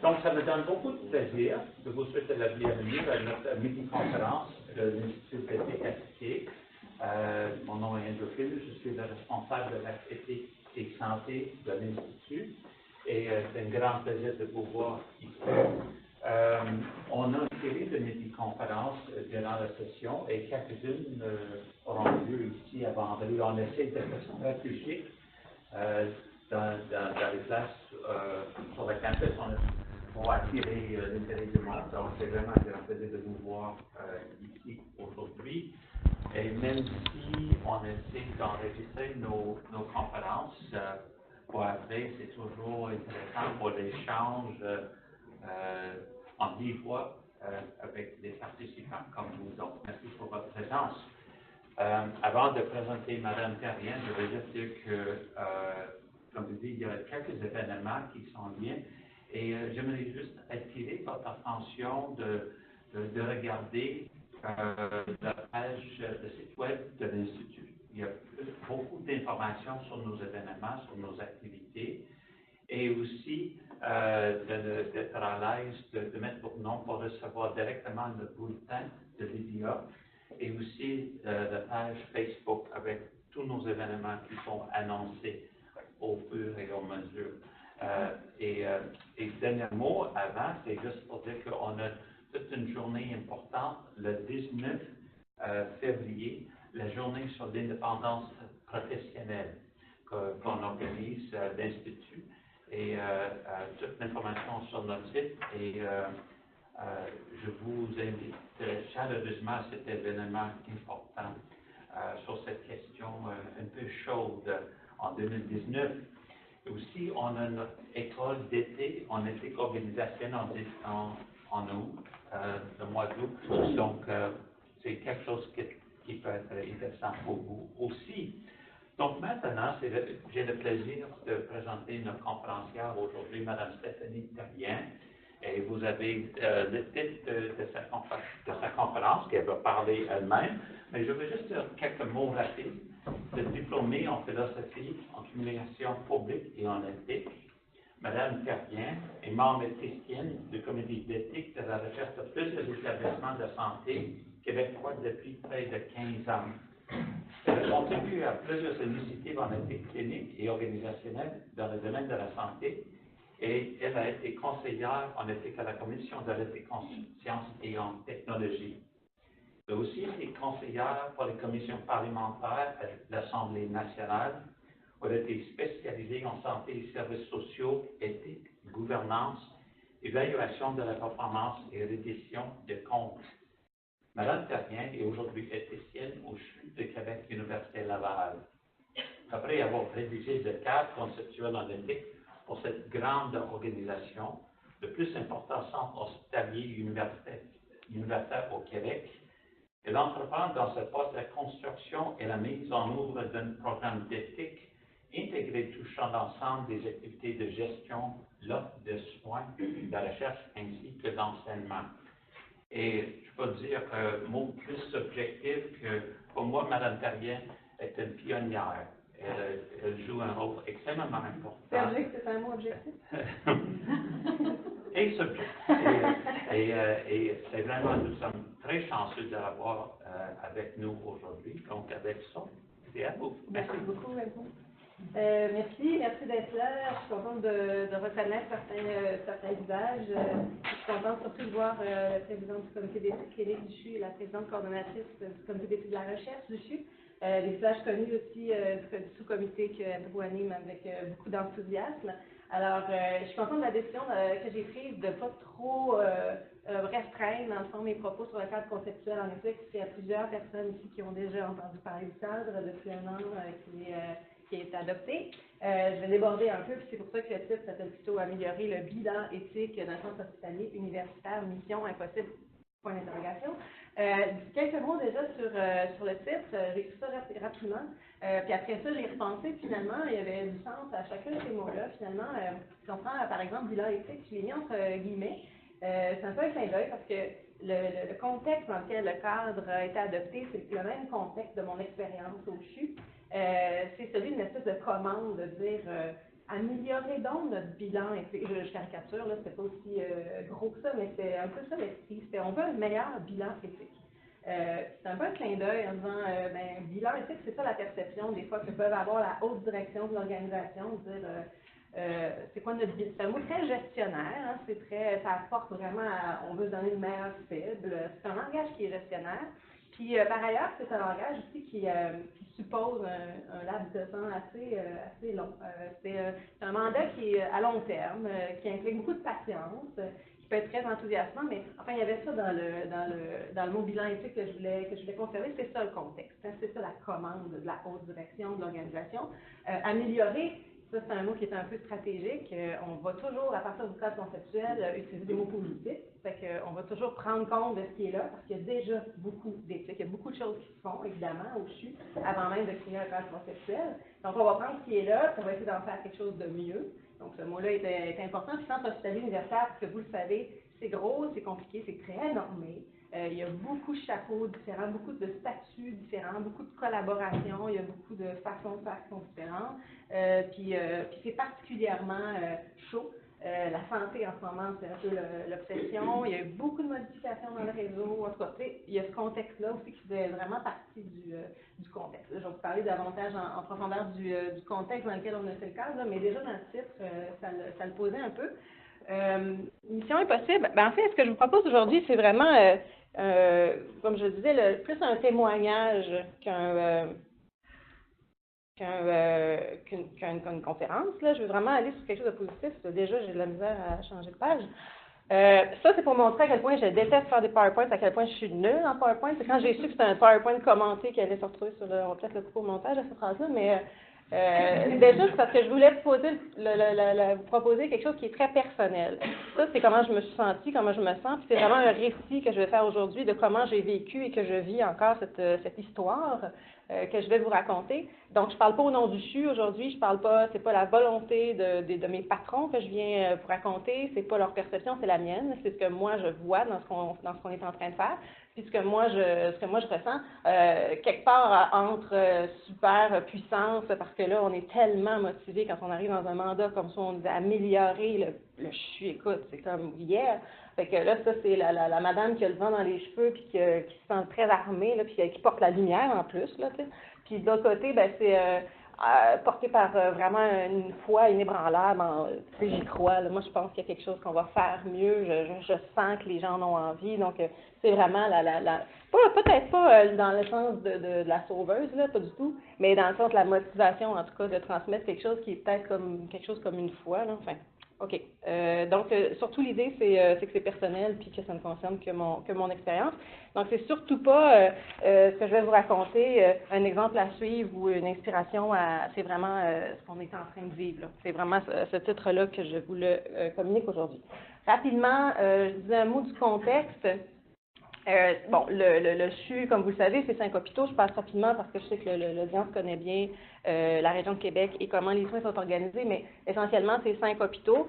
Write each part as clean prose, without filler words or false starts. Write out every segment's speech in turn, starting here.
Donc, ça me donne beaucoup de plaisir de vous souhaiter la bienvenue à notre mini-conférence de l'Institut d'éthique appliquée. Mon nom est Andrew Phil, je suis le responsable de l'éthique et santé de l'Institut et c'est un grand plaisir de vous voir ici. On a une série de mini-conférences durant la session et quelques-unes auront lieu ici à vendredi. On essaie de façon réfléchie dans les places sur le campus pour attirer l'intérêt du monde. Donc, c'est vraiment un grand plaisir de vous voir ici aujourd'hui. Et même si on essaie d'enregistrer nos conférences, pour après, c'est toujours intéressant pour l'échange en 10 fois avec les participants comme vous. Donc, merci pour votre présence. Avant de présenter Mme Terrien, je veux juste dire que, comme je dis, il y a quelques événements qui sont liés et j'aimerais juste attirer votre attention de regarder la page, le site web de l'Institut. Il y a beaucoup d'informations sur nos événements, sur nos activités et aussi d'être à l'aise de mettre votre nom pour recevoir directement le bulletin de l'IDIA et aussi la page Facebook avec tous nos événements qui sont annoncés au fur et à mesure. Et dernier mot avant, c'est juste pour dire qu'on a toute une journée importante, le 19 février, la journée sur l'indépendance professionnelle qu'on organise à l'Institut. Et toute l'information sur notre site. Et je vous invite chaleureusement à cet événement important sur cette question un peu chaude en 2019. Et aussi, on a notre école d'été en éthique organisationnelle en août, le mois d'août. Donc, c'est quelque chose qui peut être intéressant pour vous aussi. Donc maintenant, j'ai le plaisir de présenter notre conférencière aujourd'hui, Mme Stéphanie Terrien. Et vous avez le titre de sa conférence, qu'elle va parler elle-même. Mais je veux juste dire quelques mots rapides. Elle est diplômée en philosophie, en communication publique et en éthique. Mme Terrien est membre éthicienne du comité d'éthique de la recherche de plusieurs établissements de santé québécois depuis près de 15 ans. Elle a contribué à plusieurs initiatives en éthique clinique et organisationnelle dans le domaine de la santé et elle a été conseillère en éthique à la Commission de l'éthique en sciences et en technologie. Elle a aussi été conseillère pour les commissions parlementaires à l'Assemblée nationale où elle a été spécialisée en santé et services sociaux, éthique, gouvernance, évaluation de la performance et rédition de comptes. Mme Terrien est aujourd'hui éthicienne au CHU de Québec, Université Laval. Après avoir rédigé le cadre conceptuel en éthique pour cette grande organisation, le plus important centre hospitalier universitaire au Québec, elle entreprend dans ce poste la construction et la mise en œuvre d'un programme d'éthique intégré touchant l'ensemble des activités de gestion, l'offre de soins, de la recherche ainsi que l'enseignement. Et je peux dire un mot plus subjectif que pour moi, Mme Terrien est une pionnière. Elle joue un rôle extrêmement important. C'est vrai que c'est un mot objectif? Et subjectif. Et c'est vraiment, nous sommes très chanceux de l'avoir avec nous aujourd'hui. Donc, avec ça, c'est à vous. Merci beaucoup, Andrew. Merci d'être là. Je suis contente de reconnaître certains visages. Je suis contente surtout de voir la présidente du comité d'études cliniques du CHU et la présidente coordonnatrice du comité d'études de la recherche du CHU. Des visages connus aussi du sous-comité que Andrew anime avec beaucoup d'enthousiasme. Alors, je suis contente de la décision que j'ai prise de ne pas trop restreindre, dans le fond, mes propos sur le cadre conceptuel en éthique. Il y a plusieurs personnes ici qui ont déjà entendu parler du cadre depuis un an qui est adopté. Je vais déborder un peu, puis c'est pour ça que le titre s'appelle plutôt Améliorer le bilan éthique d'un centre hospitalier universitaire, mission impossible, point d'interrogation. Quelques mots déjà sur le titre, j'ai écrit ça rapidement, puis après ça j'ai repensé, finalement, il y avait du sens à chacun de ces mots-là, finalement, si on prend par exemple bilan éthique, je l'ai mis entre guillemets, c'est un peu un clin d'œil parce que le contexte dans lequel le cadre a été adopté, c'est le même contexte de mon expérience au CHU. C'est celui d'une espèce de commande de dire améliorer donc notre bilan éthique. Je caricature, là, c'était pas aussi gros que ça, mais c'était un peu ça l'esprit. C'était on veut un meilleur bilan éthique. C'est un peu un clin d'œil en disant, bilan éthique, c'est ça la perception des fois que peuvent avoir la haute direction de l'organisation, dire c'est quoi notre bilan. C'est un mot très gestionnaire, hein, ça apporte vraiment on veut se donner une meilleure cible. C'est un langage qui est gestionnaire. Puis par ailleurs, c'est un langage aussi qui suppose un laps de temps assez long. C'est un mandat qui est à long terme, qui implique beaucoup de patience, qui peut être très enthousiasmant, mais enfin, il y avait ça dans le mot bilan éthique que je voulais conserver, c'est ça le contexte, hein, c'est ça la commande de la haute direction de l'organisation. Améliorer, ça, c'est un mot qui est un peu stratégique. On va toujours, à partir du cadre conceptuel, utiliser des mots positifs. Fait qu'on va toujours prendre compte de ce qui est là, parce qu'il y a déjà beaucoup d'éthiques. Il y a beaucoup de choses qui se font, évidemment, au CHU, avant même de créer un cadre conceptuel. Donc, on va prendre ce qui est là, puis on va essayer d'en faire quelque chose de mieux. Donc, ce mot-là est important. Puis, Centre hospitalier universitaire, parce que vous le savez, c'est gros, c'est compliqué, c'est très normé. Il y a beaucoup de chapeaux différents, beaucoup de statuts différents, beaucoup de collaborations, il y a beaucoup de façons de faire qui sont différentes. Puis c'est particulièrement chaud. La santé en ce moment, c'est un peu l'obsession. Il y a eu beaucoup de modifications dans le réseau. En tout cas, il y a ce contexte-là aussi qui fait vraiment partie du contexte. Là, je vais vous parler davantage en profondeur du contexte dans lequel on a fait le cadre, là, mais déjà dans le titre, ça le posait un peu. Mission impossible. En fait, ce que je vous propose aujourd'hui, c'est vraiment, comme je disais, plus un témoignage qu'une conférence. Là. Je veux vraiment aller sur quelque chose de positif. Déjà, j'ai de la misère à changer de page. Ça, c'est pour montrer à quel point je déteste faire des PowerPoints, à quel point je suis nulle en PowerPoint. C'est quand j'ai su que c'était un PowerPoint commenté qui allait se retrouver sur on va peut-être le couper au montage à cette phrase-là, mais déjà, c'est parce que je voulais vous proposer quelque chose qui est très personnel. Ça, c'est comment je me suis sentie, comment je me sens, puis c'est vraiment un récit que je vais faire aujourd'hui de comment j'ai vécu et que je vis encore cette histoire que je vais vous raconter. Donc, je ne parle pas au nom du CHU aujourd'hui, je parle pas, c'est pas la volonté de mes patrons que je viens vous raconter, c'est pas leur perception, c'est la mienne, c'est ce que moi je vois dans ce qu'on est en train de faire, puis ce que moi je ressens, quelque part entre super puissance, parce que là, on est tellement motivé quand on arrive dans un mandat comme ça, on dit améliorer le CHU, écoute, c'est comme hier. Fait que là, ça, c'est la madame qui a le vent dans les cheveux, puis qui se sent très armée, là, puis qui porte la lumière en plus, là, tu sais. Puis de l'autre côté, ben, c'est porté par vraiment une foi inébranlable, tu sais, j'y crois, là. Moi, je pense qu'il y a quelque chose qu'on va faire mieux, je sens que les gens en ont envie, donc c'est vraiment peut-être pas dans le sens de la sauveuse, là, pas du tout, mais dans le sens de la motivation, en tout cas, de transmettre quelque chose qui est peut-être comme quelque chose comme une foi, là, enfin. OK. Donc, surtout l'idée, c'est que c'est personnel puis que ça ne concerne que mon expérience. Donc, c'est surtout pas ce que je vais vous raconter, un exemple à suivre ou une inspiration c'est vraiment ce qu'on est en train de vivre. C'est vraiment ce titre-là que je vous le communique aujourd'hui. Rapidement, je disais un mot du contexte. Bon, le CHU, comme vous le savez, c'est 5 hôpitaux. Je passe rapidement parce que je sais que l'audience connaît bien la région de Québec et comment les soins sont organisés, mais essentiellement, c'est 5 hôpitaux,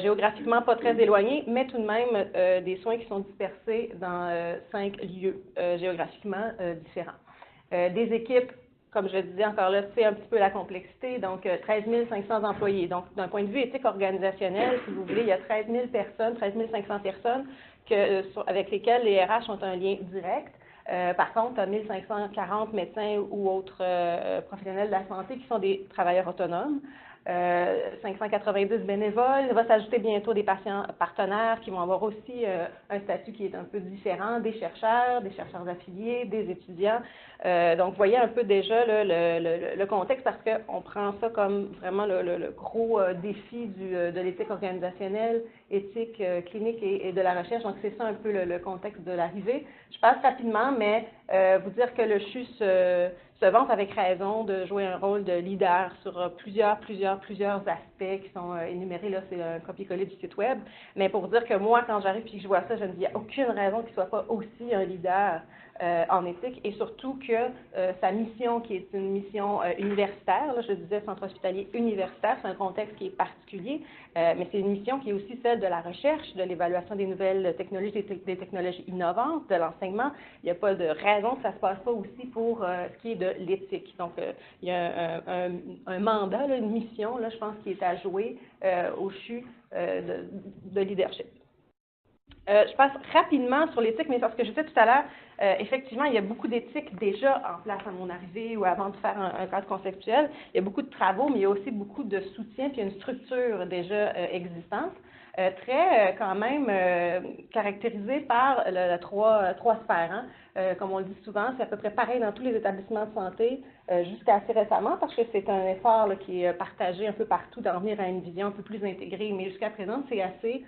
géographiquement pas très éloignés, mais tout de même des soins qui sont dispersés dans 5 lieux géographiquement différents. Des équipes, comme je le disais encore là, c'est un petit peu la complexité, donc 13 500 employés. Donc, d'un point de vue éthique organisationnel, si vous voulez, il y a 13 500 personnes avec lesquelles les RH ont un lien direct. Par contre, 1540 médecins ou autres professionnels de la santé qui sont des travailleurs autonomes. 590 bénévoles. Il va s'ajouter bientôt des patients partenaires qui vont avoir aussi un statut qui est un peu différent, des chercheurs affiliés, des étudiants. Donc, vous voyez un peu déjà là, le contexte parce qu'on prend ça comme vraiment le gros défi de l'éthique organisationnelle, éthique clinique et de la recherche. Donc, c'est ça un peu le contexte de l'arrivée. Je passe rapidement, mais vous dire que le CHU se vante avec raison de jouer un rôle de leader sur plusieurs aspects qui sont énumérés. Là, c'est un copier-coller du site web. Mais pour vous dire que moi, quand j'arrive et que je vois ça, je me dis, il n'y a aucune raison qu'il ne soit pas aussi un leader en éthique et surtout que sa mission, qui est une mission universitaire, là, je disais centre hospitalier universitaire, c'est un contexte qui est particulier, mais c'est une mission qui est aussi celle de la recherche, de l'évaluation des nouvelles technologies, des technologies innovantes, de l'enseignement. Il n'y a pas de raison que ça ne se passe pas aussi pour ce qui est de l'éthique. Donc, il y a un mandat, là, une mission, là, je pense, qui est à jouer au CHU de leadership. Je passe rapidement sur l'éthique, mais parce que je disais tout à l'heure, effectivement, il y a beaucoup d'éthique déjà en place à mon arrivée ou avant de faire un cadre conceptuel. Il y a beaucoup de travaux, mais il y a aussi beaucoup de soutien, puis une structure déjà existante, quand même caractérisée par trois sphères. Hein. Comme on le dit souvent, c'est à peu près pareil dans tous les établissements de santé jusqu'à assez récemment, parce que c'est un effort là, qui est partagé un peu partout d'en venir à une vision un peu plus intégrée, mais jusqu'à présent, c'est assez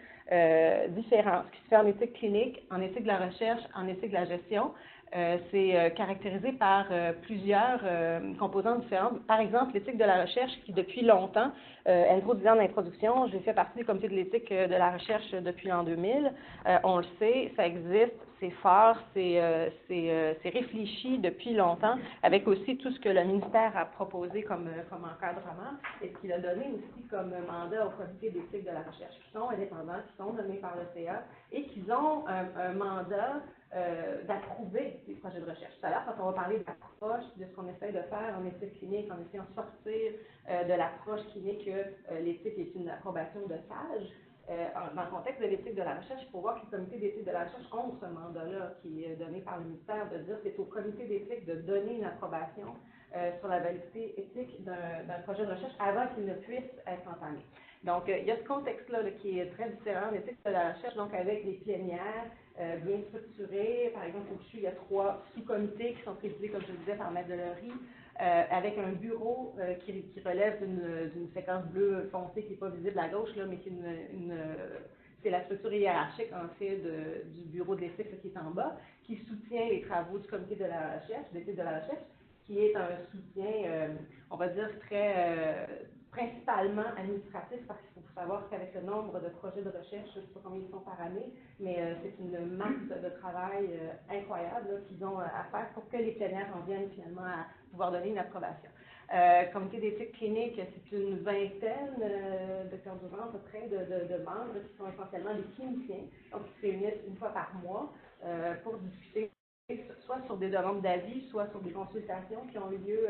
différent. Ce qui se fait en éthique clinique, en éthique de la recherche, en éthique de la gestion, c'est caractérisé par plusieurs composantes différentes. Par exemple, l'éthique de la recherche qui, depuis longtemps, Andrew disait en introduction, j'ai fait partie du comité de l'éthique de la recherche depuis l'an 2000. On le sait, ça existe, c'est fort, c'est réfléchi depuis longtemps, avec aussi tout ce que le ministère a proposé comme encadrement et ce qu'il a donné aussi comme mandat au comité d'éthique de la recherche, qui sont indépendants, qui sont donnés par le CA et qui ont un mandat d'approuver des projets de recherche. Tout à l'heure, quand on va parler d'approche, de ce qu'on essaie de faire en éthique clinique, en essayant de sortir de l'approche clinique que l'éthique est une approbation de sage, dans le contexte de l'éthique de la recherche, il faut voir que le comité d'éthique de la recherche ont ce mandat-là qui est donné par le ministère de dire que c'est au comité d'éthique de donner une approbation sur la validité éthique d'un projet de recherche avant qu'il ne puisse être entamé. Donc, il y a ce contexte-là là, qui est très différent de l'éthique de la recherche, donc avec des plénières bien structurées. Par exemple, au CHU, il y a 3 sous-comités qui sont présidés, comme je le disais, par Maître Delory, avec un bureau qui relève d'une séquence bleue foncée qui n'est pas visible à gauche, là, mais qui est c'est la structure hiérarchique, en fait, du bureau de l'éthique qui est en bas, qui soutient les travaux du comité de la recherche, d'éthique de la recherche, qui est un soutien, on va dire, très principalement administratif, parce qu'il faut savoir qu'avec le nombre de projets de recherche, je ne sais pas combien ils sont par année, mais c'est une masse de travail incroyable là, qu'ils ont à faire pour que les plénières en viennent finalement à pouvoir donner une approbation. Comité d'éthique clinique, c'est une vingtaine de cardiologues à peu près de membres qui sont essentiellement des cliniciens, donc qui se réunissent une fois par mois pour discuter soit sur des demandes d'avis, soit sur des consultations qui ont eu lieu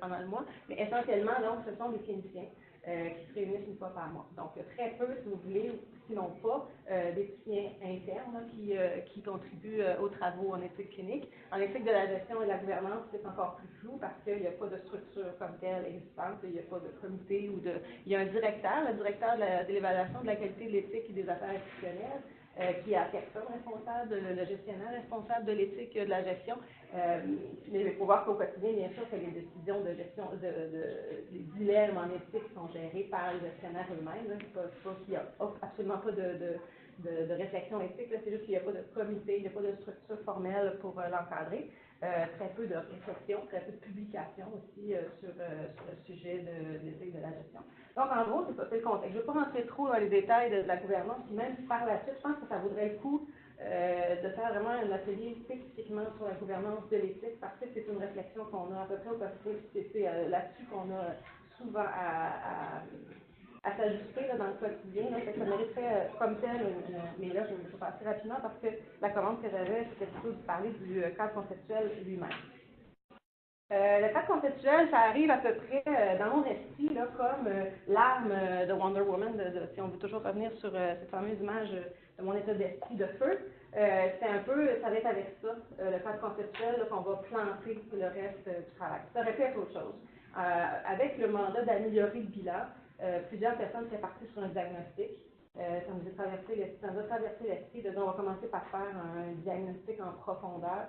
pendant le mois, mais essentiellement, donc, ce sont des cliniciens qui se réunissent une fois par mois. Donc, très peu, si vous voulez, sinon pas, d'éthiciens internes là, qui contribuent aux travaux en éthique clinique. En éthique de la gestion et de la gouvernance, c'est encore plus flou parce qu'il n'y a pas de structure comme telle existante, il n'y a pas de comité ou de... Il y a un directeur, le directeur de l'évaluation de la qualité de l'éthique et des affaires institutionnelles, qui est la personne responsable, le gestionnaire responsable de l'éthique de la gestion. Mais il faut voir qu'au quotidien, bien sûr, que les décisions de gestion, les dilemmes en éthique sont gérés par les gestionnaires eux-mêmes. C'est pas qu'il n'y a absolument pas de réflexion éthique, c'est juste qu'il n'y a pas de comité, il n'y a pas de structure formelle pour l'encadrer. Très peu de réflexion, très peu de publications aussi sur le sujet de l'éthique de la gestion. Donc, en gros, c'est le contexte. Je ne vais pas rentrer trop dans les détails de la gouvernance, puis même par la suite, je pense que ça vaudrait le coup de faire vraiment un atelier spécifiquement sur la gouvernance de l'éthique, parce que c'est une réflexion qu'on a à peu près au quotidien, c'est là-dessus qu'on a souvent à s'ajuster dans le quotidien. Là, ça mériterait comme tel, mais là, je vais passer rapidement parce que la commande que j'avais, c'était plutôt de parler du cadre conceptuel lui-même. Le cadre conceptuel, ça arrive à peu près dans mon esprit là, comme l'arme de Wonder Woman, si on veut toujours revenir sur cette fameuse image de mon état d'esprit de feu. C'est un peu, ça va être avec ça, le cadre conceptuel, qu'on va planter le reste du travail. Ça aurait pu être autre chose. Avec le mandat d'améliorer le bilan, plusieurs personnes sont parties sur un diagnostic. Ça nous a traversé l'esprit de dire on va commencer par faire un diagnostic en profondeur.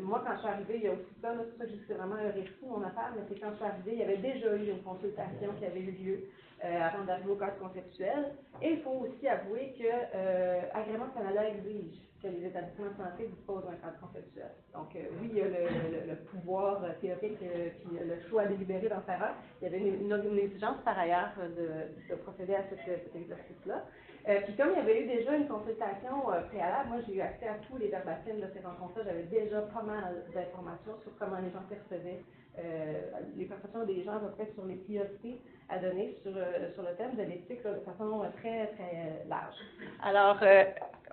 Moi, quand je suis arrivée, il y a aussi ça, c'est ça que c'est vraiment un récit, mon affaire, mais c'est quand je suis arrivée, il y avait déjà eu une consultation qui avait eu lieu avant d'arriver au cadre conceptuel. Et il faut aussi avouer que Agrément Canada exige que les établissements de santé disposent d'un cadre conceptuel. Donc, oui, il y a le pouvoir théorique puis le choix délibéré d'en faire un. Il y avait une exigence par ailleurs de procéder à cet exercice-là. Puis comme il y avait eu déjà une consultation préalable, moi j'ai eu accès à tous les verbatims de ces rencontres-là. J'avais déjà pas mal d'informations sur comment les gens percevaient les perceptions des gens à peu près sur les priorités à donner sur le thème de l'éthique de façon très, très large. Alors,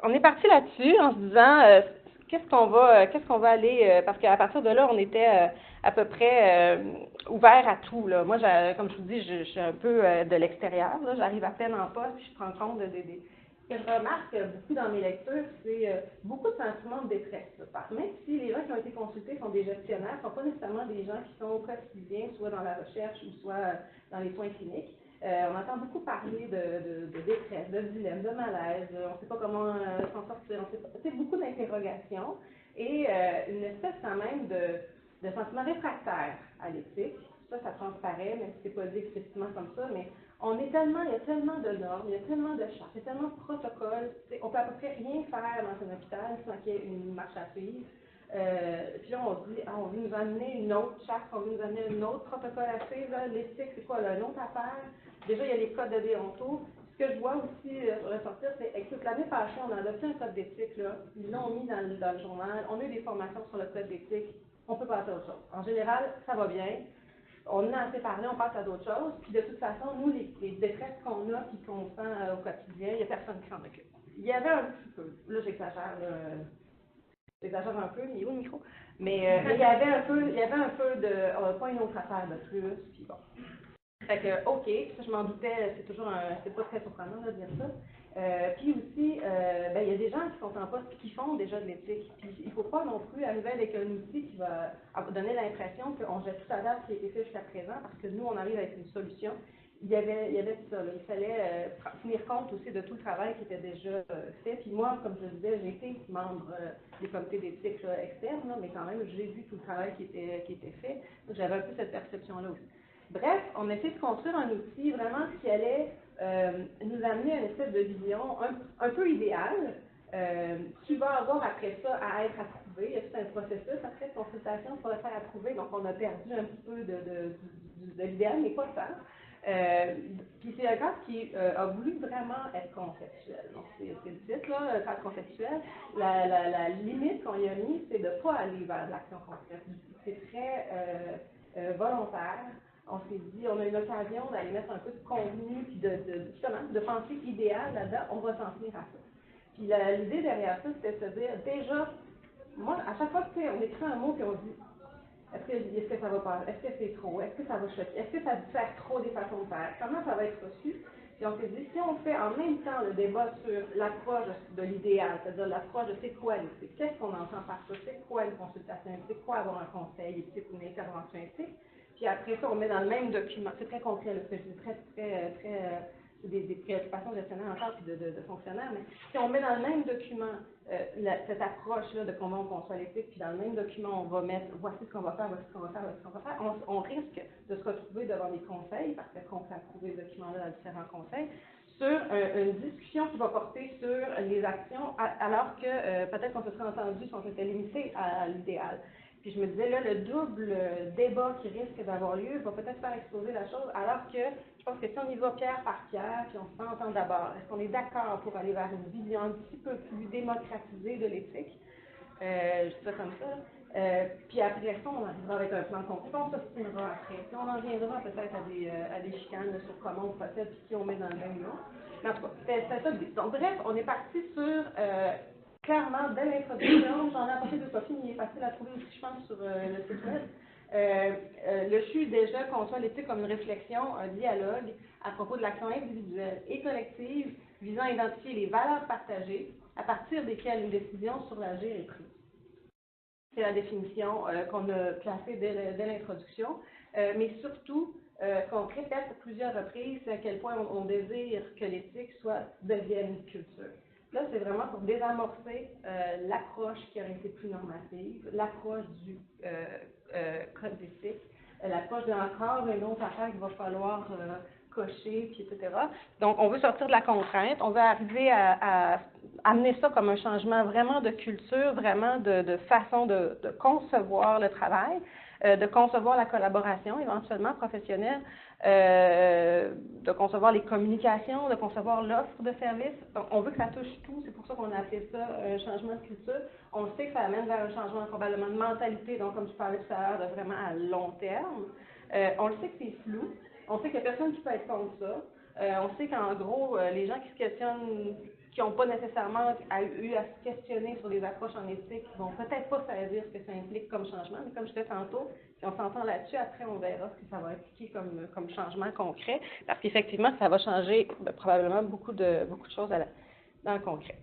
on est parti là-dessus en se disant qu'est-ce qu'on va aller, parce qu'à partir de là, on était à peu près ouvert à tout. Là. Moi, comme je vous dis, je suis un peu de l'extérieur. J'arrive à peine en poste, puis je prends compte ce que je remarque beaucoup dans mes lectures, c'est beaucoup de sentiments de détresse. Même si les gens qui ont été consultés sont des gestionnaires, ne sont pas nécessairement des gens qui sont au quotidien, soit dans la recherche ou soit dans les soins cliniques. On entend beaucoup parler de détresse, de dilemme, de malaise, on ne sait pas comment s'en sortir, on sait pas, c'est beaucoup d'interrogations et une espèce quand même de sentiment réfractaire à l'éthique. Ça transparaît, même si c'est pas dit explicitement comme ça, mais il y a tellement de normes, il y a tellement de chartes, il y a tellement de protocoles, on peut à peu près rien faire dans un hôpital sans qu'il y ait une marche à suivre. Puis là, on dit, on veut nous amener une autre charte, on veut nous amener un autre protocole à suivre. L'éthique, c'est quoi, là, une autre affaire? Déjà, il y a les codes de déonto. Ce que je vois aussi ressortir, c'est, écoute, l'année passée, on a adopté un code d'éthique, là. Ils l'ont mis dans le journal. On a eu des formations sur le code d'éthique. On peut passer à autre chose. En général, ça va bien. On en a assez parlé, on passe à d'autres choses. Puis de toute façon, nous, les détresses qu'on a et qu'on sent au quotidien, il n'y a personne qui s'en occupe. Il y avait un petit peu, là j'exagère un peu, mais où le micro? Mais il y avait un peu de, pas une autre affaire de plus, puis bon. Fait que, OK, ça je m'en doutais, c'est pas très surprenant de dire ça. Puis aussi, il y a des gens qui sont en poste et qui font déjà de l'éthique. Puis il ne faut pas non plus arriver avec un outil qui va donner l'impression qu'on jette tout à l'heure ce qui a été fait jusqu'à présent, parce que nous, on arrive avec une solution. Il y avait ça, là. Il fallait tenir compte aussi de tout le travail qui était déjà fait. Puis moi, comme je le disais, j'ai été membre des comités d'éthique externes, là, mais quand même, j'ai vu tout le travail qui était fait. Donc j'avais un peu cette perception-là aussi. Bref, on essaie de construire un outil vraiment qui allait nous amener à une espèce de vision un peu idéale, qui va avoir après ça à être approuvée. Il y a tout un processus après consultation pour le faire approuver, donc on a perdu un petit peu de l'idéal, mais pas tant. Puis c'est un cadre qui a voulu vraiment être conceptuel. Donc c'est le titre, là, le cadre conceptuel. La limite qu'on y a mis, c'est de ne pas aller vers l'action concrète. C'est très volontaire. On s'est dit, on a une occasion d'aller mettre un peu de contenu, puis justement, de pensée idéale là-dedans, on va s'en tenir à ça. Puis l'idée derrière ça, c'était de se dire, déjà, moi, à chaque fois qu'on écrit un mot, puis on dit, est-ce que ça va pas, est-ce que c'est trop, est-ce que ça va choquer, est-ce que ça diffère trop des façons de faire, comment ça va être reçu? Puis on s'est dit, si on fait en même temps le débat sur l'approche de l'idéal, c'est-à-dire l'approche de c'est quoi l'éthique, qu'est-ce qu'on entend par ça, c'est quoi une consultation éthique, quoi avoir un conseil éthique ou une intervention éthique, puis après ça, on met dans le même document, c'est très concret, là, c'est des préoccupations de gestionnaires encore, puis de fonctionnaires, mais si on met dans le même document cette approche-là de comment on conçoit l'éthique, puis dans le même document, on va mettre voici ce qu'on va faire, voici ce qu'on va faire, voici ce qu'on va faire, on risque de se retrouver devant des conseils, parce qu'on fait approuver ce document-là dans différents conseils, sur une discussion qui va porter sur les actions, alors que peut-être qu'on se serait entendu si on s'était limité à l'idéal. Puis je me disais, là, le double débat qui risque d'avoir lieu va peut-être faire exploser la chose, alors que je pense que si on y va pierre par pierre, puis on s'entend d'abord, est-ce qu'on est d'accord pour aller vers une vision un petit peu plus démocratisée de l'éthique? Je dis ça comme ça. Puis après ça, on arrivera avec un plan concret, on s'obstinera après. Puis on en viendra peut-être à des chicanes sur comment on procède, puis qui on met dans le même lot. Mais en tout cas, c'était ça. Donc bref, on est parti sur... clairement, dès l'introduction, j'en ai apporté de Sophie, mais il est facile à trouver aussi, je pense, sur le site web. Le CHU déjà conçoit l'éthique comme une réflexion, un dialogue à propos de l'action individuelle et collective visant à identifier les valeurs partagées à partir desquelles une décision sur l'agir est prise. C'est la définition qu'on a placée dès l'introduction, mais surtout qu'on répète à plusieurs reprises à quel point on désire que l'éthique devienne une culture. Là, c'est vraiment pour désamorcer l'approche qui aurait été plus normative, l'approche du code d'éthique, l'approche d'encore une autre affaire qu'il va falloir cocher, puis etc. Donc, on veut sortir de la contrainte, on veut arriver à amener ça comme un changement vraiment de culture, vraiment de façon de concevoir le travail, de concevoir la collaboration éventuellement professionnelle, de concevoir les communications, de concevoir l'offre de services. Donc, on veut que ça touche tout, c'est pour ça qu'on a appelé ça un changement de culture. On sait que ça amène vers un changement probablement de mentalité, donc comme je parlais tout à l'heure, de vraiment à long terme. On le sait que c'est flou, on sait qu'il n'y a personne qui peut être contre ça. On sait qu'en gros, les gens qui se questionnent, qui n'ont pas nécessairement eu à se questionner sur les approches en éthique, vont peut-être pas saisir ce que ça implique comme changement, mais comme je disais tantôt, si on s'entend là-dessus, après on verra ce que ça va impliquer comme changement concret, parce qu'effectivement, ça va changer probablement beaucoup de choses dans le concret.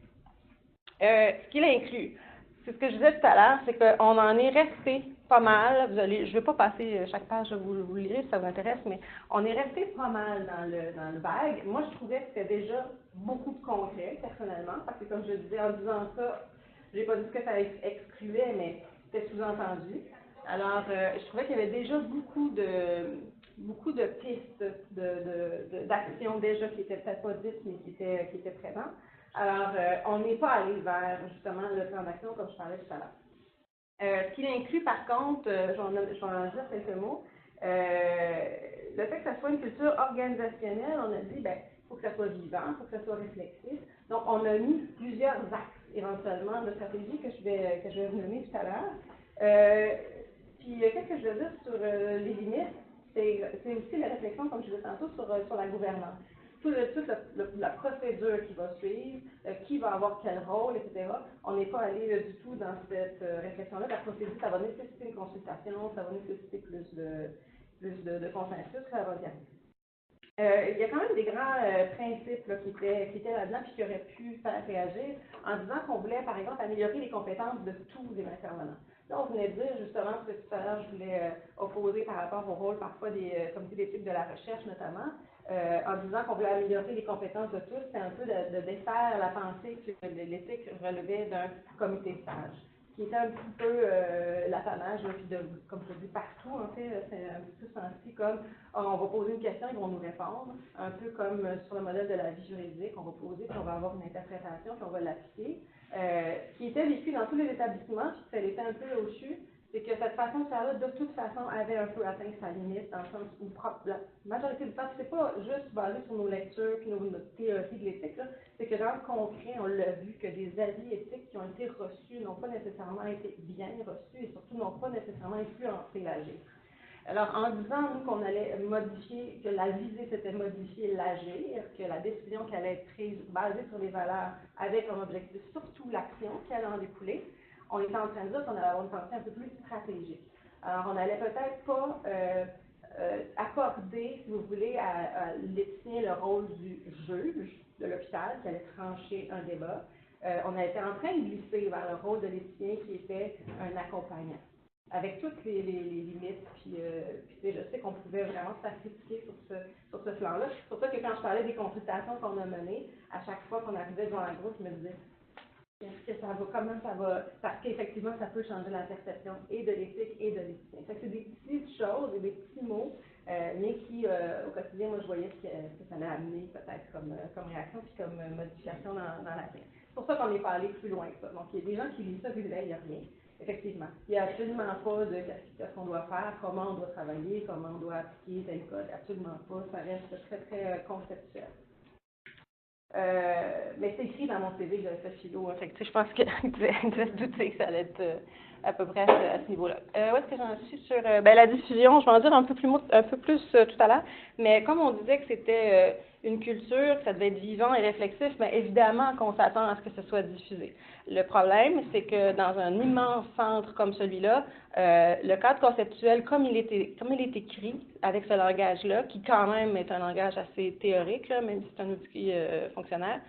Ce qu'il inclut, c'est ce que je disais tout à l'heure, c'est qu'on en est resté pas mal. Je ne vais pas passer chaque page, vous le lirez si ça vous intéresse, mais on est resté pas mal dans le vague. Moi, je trouvais que c'était déjà beaucoup de concret, personnellement, parce que comme je disais, en disant ça, je n'ai pas dit que ça excluait, mais c'était sous-entendu. Alors, je trouvais qu'il y avait déjà beaucoup de pistes d'actions déjà qui n'étaient peut-être pas dites, mais qui étaient présentes. Alors, on n'est pas allé vers, justement, le plan d'action, comme je parlais tout à l'heure. Ce qu'il inclut, par contre, je vais en dire quelques mots, le fait que ça soit une culture organisationnelle, on a dit, il faut que ça soit vivant, il faut que ça soit réflexif. Donc, on a mis plusieurs axes, éventuellement, de stratégie que je vais vous nommer tout à l'heure. Puis, qu'est-ce que je veux dire sur les limites? C'est aussi la réflexion, comme je disais tantôt, sur la gouvernance. Toute la procédure qui va suivre, qui va avoir quel rôle, etc. On n'est pas allé du tout dans cette réflexion-là. La procédure, ça va nécessiter une consultation, ça va nécessiter plus de consensus, ça va bien. Il y a quand même des grands principes là, qui étaient là-dedans et qui auraient pu faire réagir en disant qu'on voulait, par exemple, améliorer les compétences de tous les intervenants. Là, on venait de dire, justement, parce que tout à l'heure, je voulais opposer par rapport au rôle parfois des comités d'éthique de la recherche, notamment, en disant qu'on voulait améliorer les compétences de tous, c'est un peu de défaire la pensée que l'éthique relevait d'un comité de stage, qui était un petit peu l'apanage, puis comme je dis, partout, en fait, c'est un petit peu senti comme on va poser une question, ils vont nous répondre, un peu comme sur le modèle de la vie juridique, on va poser, puis on va avoir une interprétation, puis on va l'appliquer. Ce qui était vécu dans tous les établissements, puis ça l'était un peu au CHU, c'est que cette façon de faire-là, de toute façon, avait un peu atteint sa limite, dans le sens où la majorité du temps, c'est pas juste basé sur nos lectures puis notre théorie de l'éthique, c'est que dans le concret, on l'a vu, que des avis éthiques qui ont été reçus n'ont pas nécessairement été bien reçus et surtout n'ont pas nécessairement influencé l'agir. Alors, en disant, nous, qu'on allait modifier, que la visée, c'était modifier l'agir, que la décision qui allait être prise basée sur les valeurs avec comme objectif surtout l'action qui allait en découler, on était en train de dire qu'on allait avoir une pensée un peu plus stratégique. Alors, on n'allait peut-être pas accorder, si vous voulez, à l'éthicien le rôle du juge de l'hôpital qui allait trancher un débat. On a été en train de glisser vers le rôle de l'éthicien qui était un accompagnant, avec toutes les limites, puis je sais qu'on pouvait vraiment s'associer sur ce plan-là. C'est pour ça que quand je parlais des consultations qu'on a menées, à chaque fois qu'on arrivait devant un groupe, je me disais, est-ce que ça va, comment ça va, parce qu'effectivement, ça peut changer la perception et de l'éthique et de l'éthicien. C'est des petites choses et des petits mots, mais qui, au quotidien, moi, je voyais ce que ça allait amener peut-être comme réaction puis comme modification dans la vie. C'est pour ça qu'on n'est pas allé plus loin que ça. Donc, il y a des gens qui lisent ça et disent, il n'y a rien. Effectivement. Il n'y a absolument pas de qu'est-ce qu'on doit faire, comment on doit travailler, comment on doit appliquer tel code. Absolument pas. Ça reste très, très conceptuel. Mais c'est écrit dans mon CV que j'avais fait philo. Fait que, je pense que tu devais se douter que ça allait être à peu près à ce niveau-là. Où est-ce que j'en suis sur la diffusion? Je vais en dire un peu plus tout à l'heure. Mais comme on disait que c'était une culture, que ça devait être vivant et réflexif, mais évidemment qu'on s'attend à ce que ce soit diffusé. Le problème, c'est que dans un immense centre comme celui-là, le cadre conceptuel, comme il est écrit avec ce langage-là, qui quand même est un langage assez théorique, là, même si c'est un outil fonctionnel,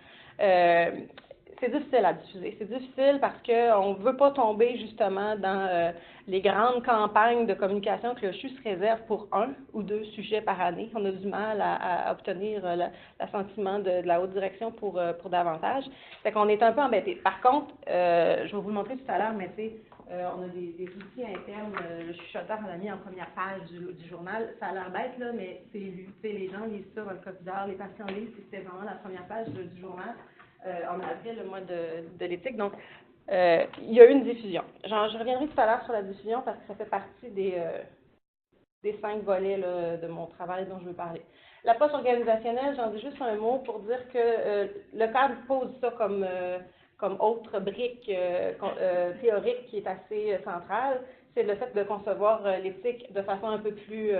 c'est difficile à diffuser. C'est difficile parce qu'on ne veut pas tomber justement dans les grandes campagnes de communication que le CHU se réserve pour 1 ou 2 sujets par année. On a du mal à obtenir l'assentiment de la haute direction pour davantage. Fait qu'on est un peu embêté. Par contre, je vais vous le montrer tout à l'heure, mais tu sais, on a des outils internes. Le chuchoteur en a mis en première page du journal. Ça a l'air bête, là, mais c'est lu. Tu sais, les gens lisent ça dans le quotidien, les patients lisent, c'était vraiment la première page du journal. en avril, le mois de l'éthique. Donc, il y a eu une diffusion. Je reviendrai tout à l'heure sur la diffusion parce que ça fait partie des 5 volets là, de mon travail dont je veux parler. L'approche organisationnelle, j'en dis juste un mot pour dire que le cadre pose ça comme autre brique théorique qui est assez centrale, c'est le fait de concevoir l'éthique de façon un peu plus,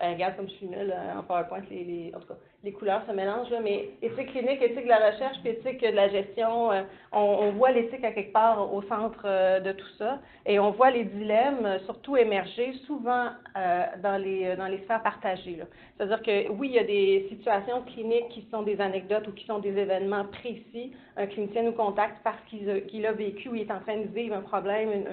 regarde comme je suis nulle en PowerPoint, en tout cas, les couleurs se mélangent, là, mais éthique clinique, éthique de la recherche, puis éthique de la gestion, on voit l'éthique à quelque part au centre de tout ça, et on voit les dilemmes surtout émerger souvent dans les sphères partagées. C'est-à-dire que oui, il y a des situations cliniques qui sont des anecdotes ou qui sont des événements précis. Un clinicien nous contacte parce qu'il a vécu ou il est en train de vivre un problème,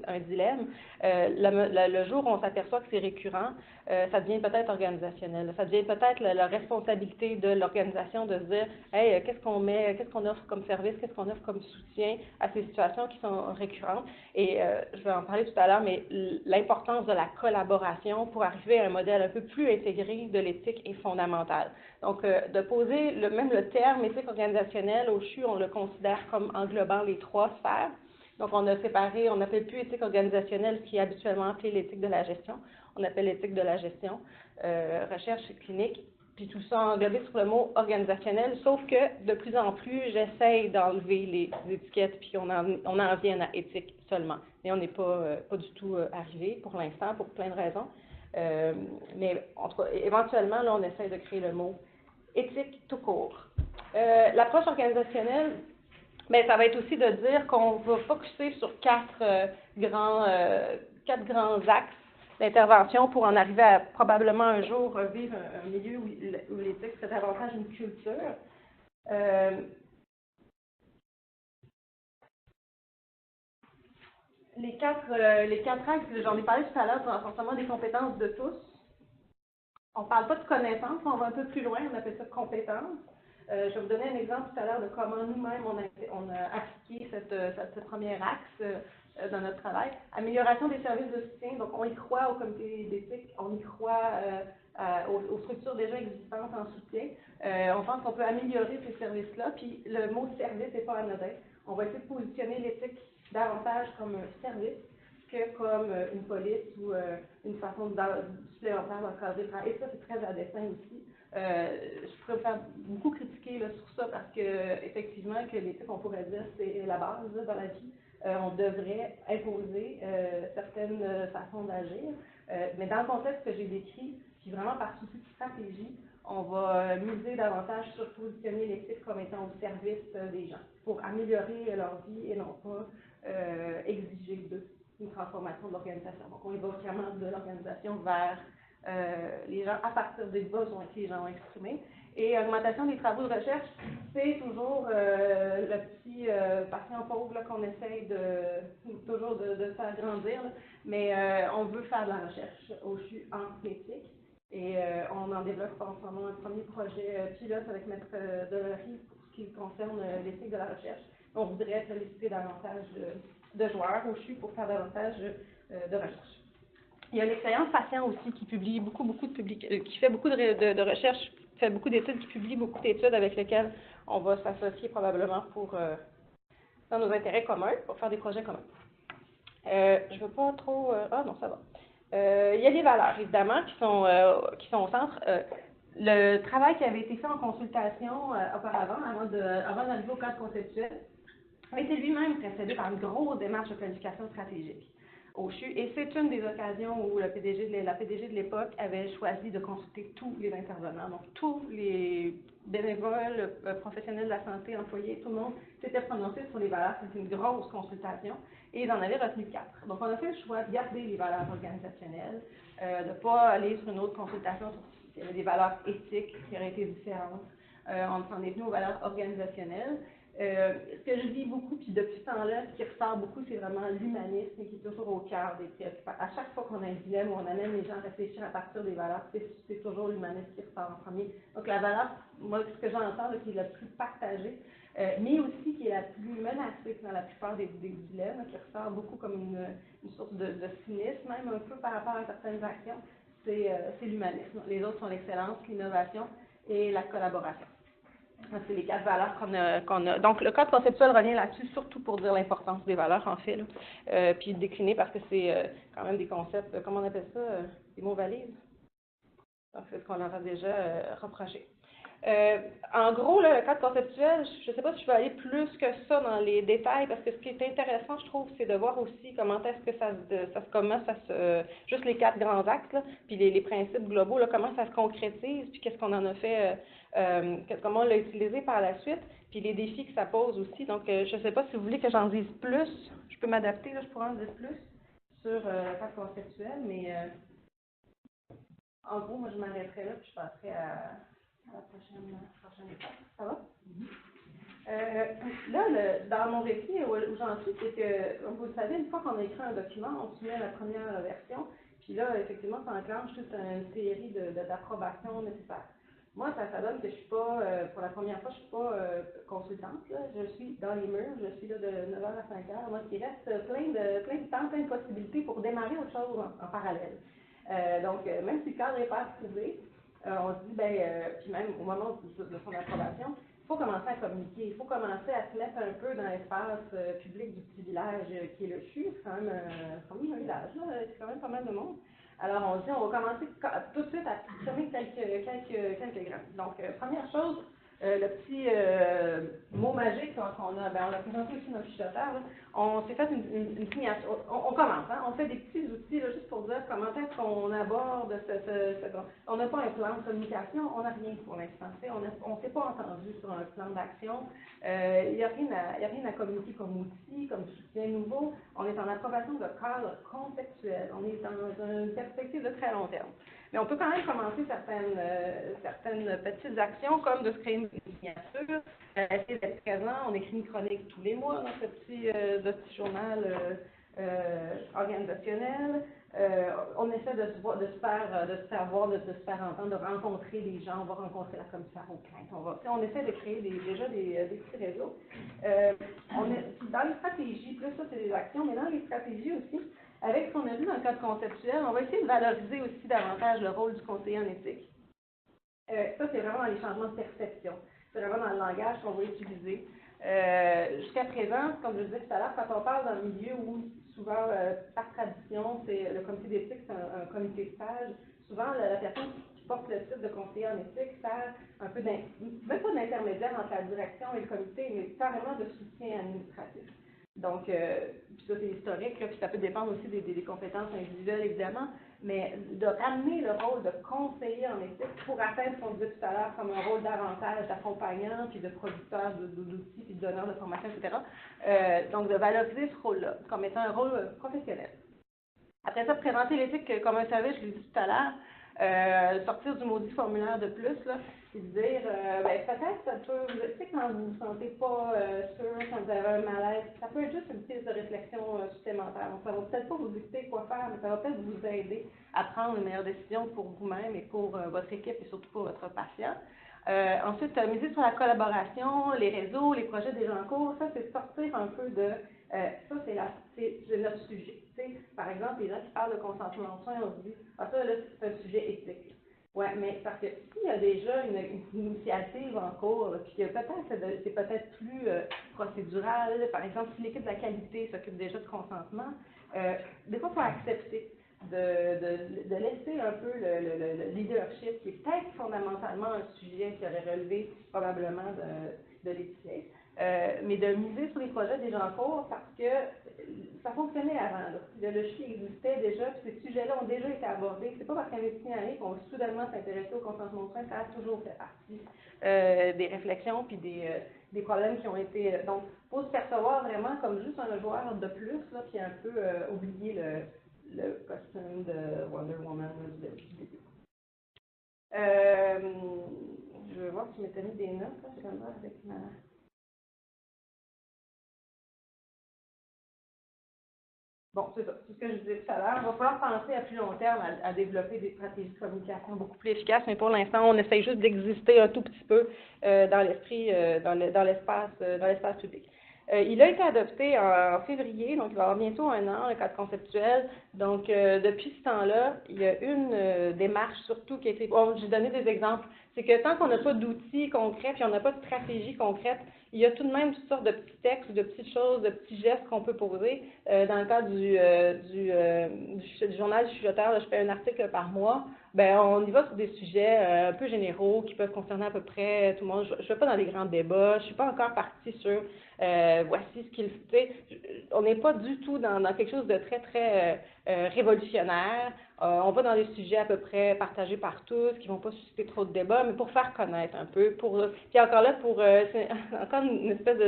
un dilemme. Le jour où on s'aperçoit que c'est récurrent, ça devient peut-être organisationnel. Ça devient peut-être la responsabilité de l'organisation de se dire, hey, qu'est-ce qu'on offre comme service, qu'est-ce qu'on offre comme soutien à ces situations qui sont récurrentes. Et je vais en parler tout à l'heure, mais l'importance de la collaboration pour arriver à un modèle un peu plus intégré de l'éthique est fondamentale. Donc, de poser même le terme éthique organisationnelle au CHU, on le considère comme englobant les 3 sphères. Donc, on a séparé, on n'appelle plus éthique organisationnelle, ce qui est habituellement appelé l'éthique de la gestion. On appelle l'éthique de la gestion, recherche clinique, puis tout ça englobé sur le mot organisationnel, sauf que de plus en plus, j'essaye d'enlever les étiquettes, puis on en vient à éthique seulement. Mais on n'est pas du tout arrivé pour l'instant, pour plein de raisons. Mais en tout cas, éventuellement, là, on essaie de créer le mot éthique tout court. L'approche organisationnelle, bien, ça va être aussi de dire qu'on va focuser sur 4 grands axes d'intervention pour en arriver à probablement un jour vivre un milieu où l'éthique serait davantage une culture. Les quatre axes, j'en ai parlé tout à l'heure, c'est renforcement des compétences de tous. On ne parle pas de connaissances, on va un peu plus loin, on appelle ça compétences. Je vais vous donner un exemple tout à l'heure de comment nous-mêmes on a appliqué ce premier axe dans notre travail. Amélioration des services de soutien, donc on y croit au comité d'éthique, on y croit aux structures déjà existantes en soutien. On pense qu'on peut améliorer ces services-là, puis le mot service n'est pas anodin. On va essayer de positionner l'éthique davantage comme un service que comme une police ou une façon supplémentaire d'encadrer le travail. Et ça, c'est très à dessein aussi. Je pourrais me faire beaucoup critiquer là, sur ça parce que effectivement, que l'éthique, on pourrait dire, c'est la base là, dans la vie. On devrait imposer certaines façons d'agir. Mais dans le contexte que j'ai décrit, puis vraiment par souci de stratégie, on va miser davantage sur positionner l'éthique comme étant au service des gens pour améliorer leur vie et non pas exiger d'eux une transformation de l'organisation. Donc, on va vraiment de l'organisation vers les gens à partir des besoins que les gens ont exprimés. Et augmentation des travaux de recherche, c'est toujours le petit patient pauvre qu'on essaye toujours de faire grandir, là. Mais on veut faire de la recherche au CHU en éthique. Et on en développe en ce moment un premier projet pilote avec Maître Delory pour ce qui concerne l'éthique de la recherche. On voudrait solliciter davantage de joueurs au CHU pour faire davantage de recherche. Il y a l'expérience patient aussi qui publie qui fait beaucoup de recherches, fait beaucoup d'études, qui publie beaucoup d'études avec lesquelles on va s'associer probablement pour dans nos intérêts communs, pour faire des projets communs. Je ne veux pas trop... ah non, ça va. Il y a des valeurs, évidemment, qui sont au centre. Le travail qui avait été fait en consultation auparavant, avant d'arriver au cadre conceptuel, a été lui-même précédé par une grosse démarche de planification stratégique au CHU. Et c'est une des occasions où la PDG de l'époque avait choisi de consulter tous les intervenants. Donc, tous les bénévoles, professionnels de la santé, employés, tout le monde s'était prononcé sur les valeurs. C'était une grosse consultation. Et ils en avaient retenu 4. Donc, on a fait le choix de garder les valeurs organisationnelles, de ne pas aller sur une autre consultation sur s'il y avait des valeurs éthiques qui auraient été différentes. On s'en est tenu aux valeurs organisationnelles. Ce que je dis beaucoup, puis depuis ce temps-là, ce qui ressort beaucoup, c'est vraiment l'humanisme qui est toujours au cœur des préoccupations. À chaque fois qu'on a un dilemme où on amène les gens à réfléchir à partir des valeurs, c'est toujours l'humanisme qui ressort en premier. Donc la valeur, moi, ce que j'entends, qui est la plus partagée, mais aussi qui est la plus menacée dans la plupart des dilemmes, qui ressort beaucoup comme une source de cynisme, même un peu par rapport à certaines actions, c'est l'humanisme. Les autres sont l'excellence, l'innovation et la collaboration. C'est les 4 valeurs qu'on a. Donc, le code conceptuel revient là-dessus, surtout pour dire l'importance des valeurs, en fait, là. Puis décliner parce que c'est quand même des concepts, comment on appelle ça, des mots valises. Donc, c'est ce qu'on leur a déjà reproché. En gros, là, le cadre conceptuel, je ne sais pas si je vais aller plus que ça dans les détails, parce que ce qui est intéressant, je trouve, c'est de voir aussi comment est-ce que juste les 4 grands axes, là, puis les principes globaux, là, comment ça se concrétise, puis qu'est-ce qu'on en a fait, comment on l'a utilisé par la suite, puis les défis que ça pose aussi. Donc, je ne sais pas si vous voulez que j'en dise plus, je peux m'adapter, là, je pourrais en dire plus sur le cadre conceptuel, mais en gros, moi, je m'arrêterai là, puis je passerai à la prochaine étape. Ça va? Là, dans mon récit, où j'en suis, c'est que, comme vous le savez, une fois qu'on a écrit un document, on soumet la première version, puis là, effectivement, ça enclenche toute une série d'approbations nécessaires. Moi, ça donne que je suis pas, pour la première fois, je suis pas consultante, là. Je suis dans les murs, je suis là de 9h à 5h, moi, il reste plein de temps, plein de possibilités pour démarrer autre chose en parallèle. Donc, même si le cadre n'est pas approuvé, on se dit, puis même au moment de son approbation, il faut commencer à communiquer, il faut commencer à se mettre un peu dans l'espace public du petit village qui est le CHU. C'est quand même un village, c'est quand même pas mal de monde. Alors, on se dit, on va commencer tout de suite à semer quelques graines. Donc, première chose, le petit mot magique qu'on a, on l'a présenté aussi dans le fichoteur, on s'est fait une signature. On commence, hein, on fait des petits outils là, juste pour dire comment est-ce qu'on aborde on n'a pas un plan de communication, on n'a rien pour l'instant. On ne s'est pas entendu sur un plan d'action. Il n'y a rien à communiquer comme outil, comme soutien nouveau. On est en approbation de cadre conceptuel. On est dans une perspective de très long terme. Mais on peut quand même commencer certaines petites actions, comme de se créer une signature, essayer d'être présent. On écrit une chronique tous les mois dans ce petit journal organisationnel. On essaie de se faire voir, de se faire entendre, de rencontrer des gens. On va rencontrer la commissaire aux plaintes. On essaie de créer déjà des petits réseaux. Dans les stratégies, plus ça c'est des actions, mais dans les stratégies aussi, avec ce qu'on a vu dans le cadre conceptuel, on va essayer de valoriser aussi davantage le rôle du conseiller en éthique. Ça, c'est vraiment dans les changements de perception. C'est vraiment dans le langage qu'on va utiliser. Jusqu'à présent, comme je le disais tout à l'heure, quand on parle d'un milieu où souvent, par tradition, c'est le comité d'éthique, c'est un comité de stage, souvent la personne qui porte le titre de conseiller en éthique sert un peu même pas d'intermédiaire entre la direction et le comité, mais carrément de soutien administratif. Donc, puis ça c'est historique, là, puis ça peut dépendre aussi des compétences individuelles, évidemment, mais de ramener le rôle de conseiller en éthique pour atteindre ce qu'on disait tout à l'heure comme un rôle davantage d'accompagnant, puis de producteur d'outils, puis de donneur de formation, etc. Donc, de valoriser ce rôle-là comme étant un rôle professionnel. Après ça, présenter l'éthique comme un service, je l'ai dit tout à l'heure, sortir du maudit formulaire de plus, là, et dire, peut-être ça peut, tu sais, quand vous ne vous sentez pas sûr, quand vous avez un malaise, ça peut être juste une piste de réflexion supplémentaire. Donc, ça va peut-être pas vous dicter quoi faire, mais ça va peut-être vous aider à prendre une meilleure décision pour vous-même et pour votre équipe et surtout pour votre patient. Ensuite, miser sur la collaboration, les réseaux, les projets déjà en cours, ça, c'est sortir un peu de... ça, c'est notre sujet. T'sais, par exemple, les gens qui parlent de consentement aux soins, on se dit, ça, là, c'est un sujet éthique. Oui, mais parce que s'il y a déjà une initiative en cours, puis que peut-être c'est peut-être plus procédural, par exemple, si l'équipe de la qualité s'occupe déjà de consentement, des fois, il faut accepter de laisser un peu le leadership, qui est peut-être fondamentalement un sujet qui aurait relevé probablement de l'éthique, mais de miser sur les projets déjà en cours parce que ça fonctionnait avant. Le CHU existait déjà, puis ces sujets-là ont déjà été abordés. C'est pas parce qu'un étudiant arrive qu'on va soudainement s'intéresser au consentement aux soins, ça a toujours fait partie des réflexions puis des problèmes qui ont été... donc, il faut se percevoir vraiment comme juste un joueur de plus, là, puis un peu oublier le costume de Wonder Woman du début. Je vais voir si je m'étais mis des notes, là, c'est comme ça avec ma... Bon, c'est ça, c'est ce que je disais tout à l'heure. Il va falloir penser à plus long terme à développer des stratégies de communication beaucoup plus efficaces, mais pour l'instant, on essaye juste d'exister un tout petit peu dans l'esprit, dans l'espace public. Il a été adopté en février, donc il va y avoir bientôt 1 an, le cadre conceptuel. Donc, depuis ce temps-là, il y a une démarche surtout qui a été... Bon, j'ai donné des exemples. C'est que tant qu'on n'a pas d'outils concrets, puis on n'a pas de stratégie concrète, il y a tout de même toutes sortes de petits textes, de petites choses, de petits gestes qu'on peut poser. Dans le cadre du journal du chuchoteur, là, je fais un article par mois. Ben, on y va sur des sujets un peu généraux qui peuvent concerner à peu près tout le monde. Je ne vais pas dans les grands débats. Je ne suis pas encore partie sur voici ce qu'il fait. On n'est pas du tout dans quelque chose de très, très révolutionnaire. On va dans des sujets à peu près partagés par tous, qui ne vont pas susciter trop de débats, mais pour faire connaître un peu. Puis encore là, c'est encore une espèce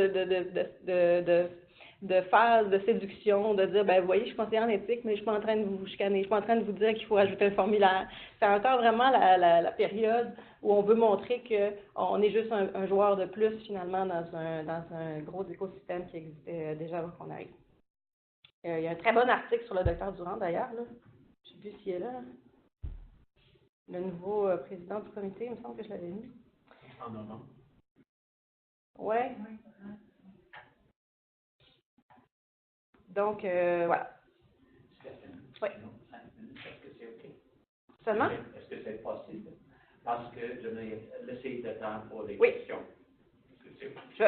de phase de séduction, de dire, ben, vous voyez, je suis conseillère en éthique, mais je ne suis pas en train de vous chicaner, je ne suis pas en train de vous dire qu'il faut ajouter un formulaire. C'est encore vraiment la période où on veut montrer qu'on est juste un joueur de plus, finalement, dans un gros écosystème qui existait déjà avant qu'on arrive. Il y a un très bon article sur le docteur Durand, d'ailleurs, là. Je ne sais plus s'il est là. Le nouveau président du comité, il me semble que je l'avais mis. En novembre. Ouais. Donc, voilà. Oui. Est-ce que c'est OK? Seulement? Est-ce que c'est possible? Parce que je vais laisser de temps pour les oui. questions.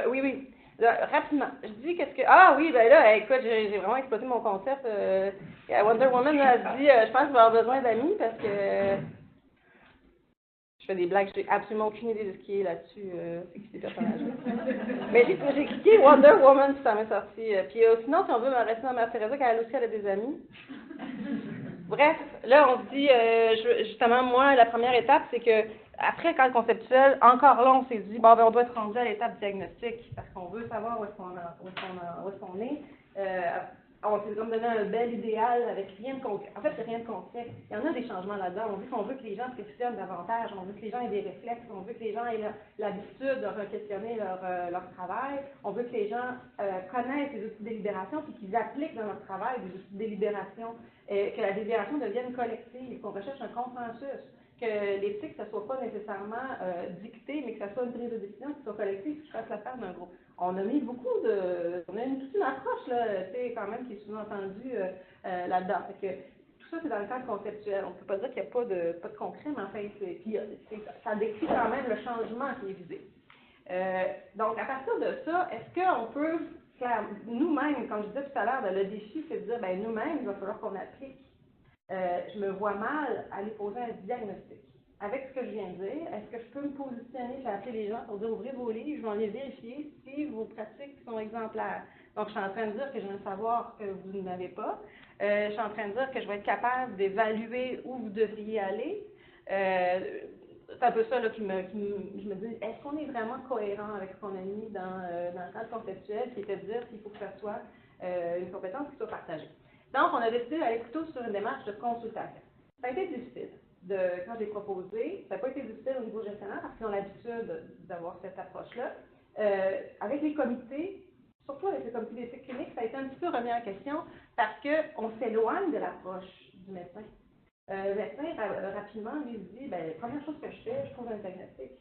Oui, oui. Là, rapidement. Je dis qu'est-ce que... Ah oui, ben là, écoute, j'ai vraiment exploité mon concept. Wonder Woman a dit, je pense que je vais avoir besoin d'amis parce que... Je fais des blagues, j'ai absolument aucune idée de ce qui est là-dessus, c'est qui ces personnages-là. Mais j'ai cliqué Wonder Woman, puis ça m'est sorti. Puis sinon, si on veut me rester dans Mère Teresa, car elle aussi, elle a des amis. Bref, là, on se dit, justement, moi, la première étape, c'est que après le cadre conceptuel, encore là, on s'est dit, bon, ben, on doit être rendu à l'étape diagnostique, parce qu'on veut savoir où est-ce qu'on est. On s'est comme donné un bel idéal avec rien de concret. En fait, c'est rien de concret. Il y en a des changements là-dedans. On dit qu'on veut que les gens se questionnent davantage, on veut que les gens aient des réflexes, on veut que les gens aient l'habitude de questionner leur travail, on veut que les gens connaissent les outils de délibération puis qu'ils appliquent dans leur travail des outils de délibération, que la délibération devienne collective, qu'on recherche un consensus, que l'éthique, ça ne soit pas nécessairement dicté, mais que ça soit une prise de décision qui soit collective, qui fasse l'affaire d'un groupe. On a mis on a toute une approche, là, quand même, qui est souvent entendue là-dedans. Fait que tout ça, c'est dans le cadre conceptuel. On ne peut pas dire qu'il n'y a pas de concret, mais enfin, ça décrit quand même le changement qui est visé. Donc, à partir de ça, est-ce qu'on peut faire nous-mêmes, comme je disais tout à l'heure, le défi, c'est de dire, ben nous-mêmes, il va falloir qu'on applique. Je me vois mal aller poser un diagnostic. Avec ce que je viens de dire, est-ce que je peux me positionner, je vais appeler les gens pour dire ouvrez vos livres, je vais aller vérifier si vos pratiques sont exemplaires. Donc, je suis en train de dire que je viens de savoir que vous n'avez pas. Je suis en train de dire que je vais être capable d'évaluer où vous devriez aller. C'est un peu ça là, je me dis, est-ce qu'on est vraiment cohérent avec ce qu'on a mis dans le cadre conceptuel, qui était de dire qu'il faut que ça soit une compétence qui soit partagée. Donc, on a décidé d'aller plutôt sur une démarche de consultation. Ça a été difficile. Quand j'ai proposé, ça n'a pas été difficile au niveau gestionnaire parce qu'ils ont l'habitude d'avoir cette approche-là. Avec les comités, surtout avec le comité d'éthique clinique, ça a été un petit peu remis en question parce qu'on s'éloigne de l'approche du médecin. Le médecin, rapidement, lui dit, ben, première chose que je fais, je trouve un diagnostic.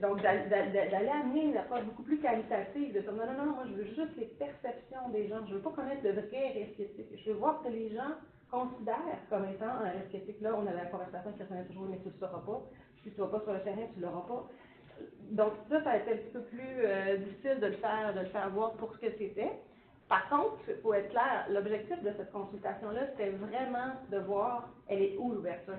Donc, d'aller amener une approche beaucoup plus qualitative, de dire non, moi je veux juste les perceptions des gens, je ne veux pas connaître le vrai risque éthique, je veux voir que les gens considèrent comme étant un risque éthique. Là, on a la conversation qui revenait toujours, mais tu ne le sauras pas. Si tu ne vas pas sur le terrain, tu ne l'auras pas. Donc, ça a été un petit peu plus difficile de le faire voir pour ce que c'était. Par contre, il faut être clair, l'objectif de cette consultation-là, c'était vraiment de voir, elle est où l'ouverture.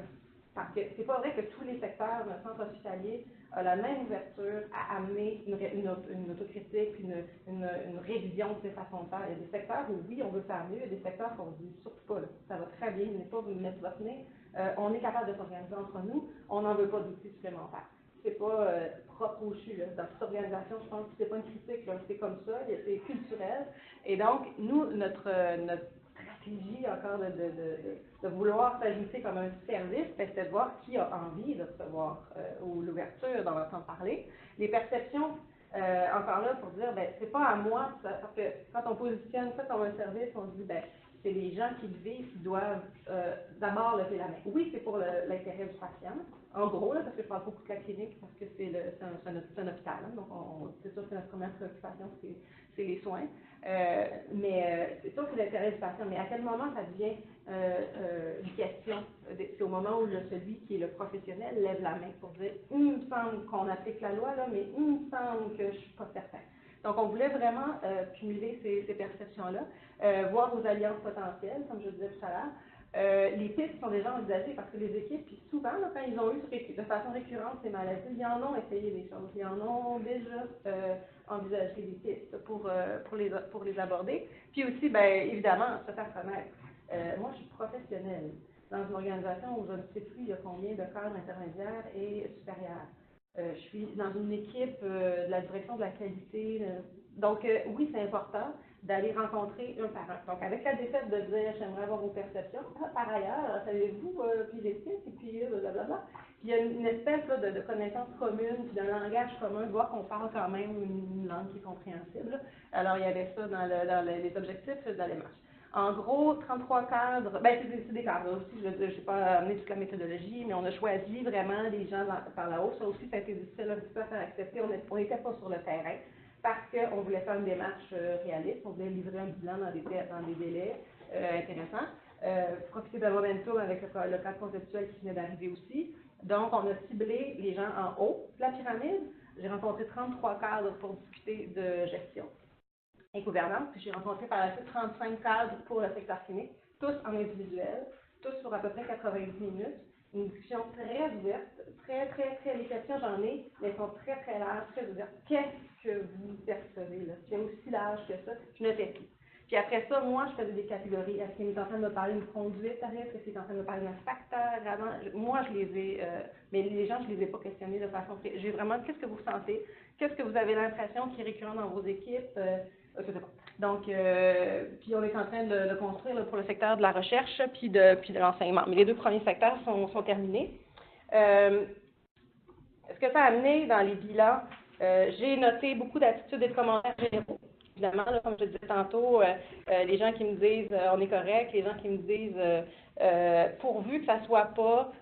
Parce que c'est pas vrai que tous les secteurs d'un centre hospitalier ont la même ouverture à amener une autocritique, une révision de ces façons de faire. Il y a des secteurs où oui, on veut faire mieux, il y a des secteurs qu'on dit surtout pas, là, ça va très bien, venez pas vous mettre votre nez, on est capable de s'organiser entre nous, on n'en veut pas d'outils supplémentaires. C'est pas propre au CHU, là. Dans cette organisation, je pense que c'est pas une critique, là. C'est comme ça, c'est culturel. Et donc, nous, notre stratégie encore de vouloir s'ajouter comme un service, c'était de voir qui a envie de recevoir ou l'ouverture dans l'entendre parler. Les perceptions, encore là, pour dire, ben, c'est pas à moi, parce que quand on positionne ça comme un service, on se dit, ben, c'est les gens qui le vivent qui doivent d'abord lever la main. Oui, c'est pour l'intérêt du patient, en gros, là, parce que je parle beaucoup de la clinique, parce que c'est un hôpital, hein, donc c'est sûr que notre première préoccupation, c'est les soins. C'est sûr que c'est l'intérêt du patient, mais à quel moment ça devient une question? C'est au moment où celui qui est le professionnel lève la main pour dire « il me semble qu'on applique la loi, là, mais il me semble que je ne suis pas certain ». Donc, on voulait vraiment cumuler ces perceptions-là, voir aux alliances potentielles, comme je disais tout à l'heure. Les pistes sont déjà envisagées parce que les équipes, puis souvent, là, quand ils ont eu de façon récurrente ces maladies, ils en ont essayé des choses, ils en ont déjà envisagé des pistes pour les aborder. Puis aussi, bien évidemment, se faire connaître. Moi, je suis professionnelle dans une organisation où je ne sais plus il y a combien de cadres intermédiaires et supérieurs. Je suis dans une équipe de la direction de la qualité. Donc, oui, c'est important d'aller rencontrer un par un. Donc, avec la défaite de dire, j'aimerais avoir vos perceptions. Par ailleurs, savez-vous, puis les sites, et puis blablabla. Puis, il y a une espèce là, de connaissance commune, puis d'un langage commun, de voir qu'on parle quand même une langue qui est compréhensible. Alors, il y avait ça dans les objectifs de la démarche. En gros, 33 cadres, c'est des cadres aussi, je ne vais pas amener toute la méthodologie, mais on a choisi vraiment les gens par la haut. Ça aussi, ça a été difficile un petit peu à faire accepter. On n'était pas sur le terrain parce qu'on voulait faire une démarche réaliste. On voulait livrer un bilan dans des délais intéressants. Profiter de momentum avec le cadre conceptuel qui venait d'arriver aussi. Donc, on a ciblé les gens en haut de la pyramide. J'ai rencontré 33 cadres pour discuter de gestion et gouvernance, puis j'ai rencontré par la suite 35 cadres pour le secteur clinique, tous en individuel, tous sur à peu près 90 minutes, une discussion très ouverte, les questions j'en ai, mais elles sont très larges, très ouvertes. Qu'est-ce que vous percevez là? C'est aussi large que ça, je ne fais plus. Puis après ça, moi, je faisais des catégories. Est-ce qu'il est en train de me parler d'une conduite à risque? Est-ce qu'il est en train de me parler d'un facteur? Vraiment, moi, je les ai, mais les gens, je ne les ai pas questionnés de façon... J'ai vraiment, qu'est-ce que vous sentez? Qu'est-ce que vous avez l'impression qui est récurrent dans vos équipes? Donc, puis on est en train de construire là, pour le secteur de la recherche puis de l'enseignement. Mais les deux premiers secteurs sont terminés. Ce que ça a amené dans les bilans, j'ai noté beaucoup d'attitudes et de commentaires généraux. Évidemment, là, comme je disais tantôt, les gens qui me disent on est correct, les gens qui me disent pourvu que ça ne soit pas,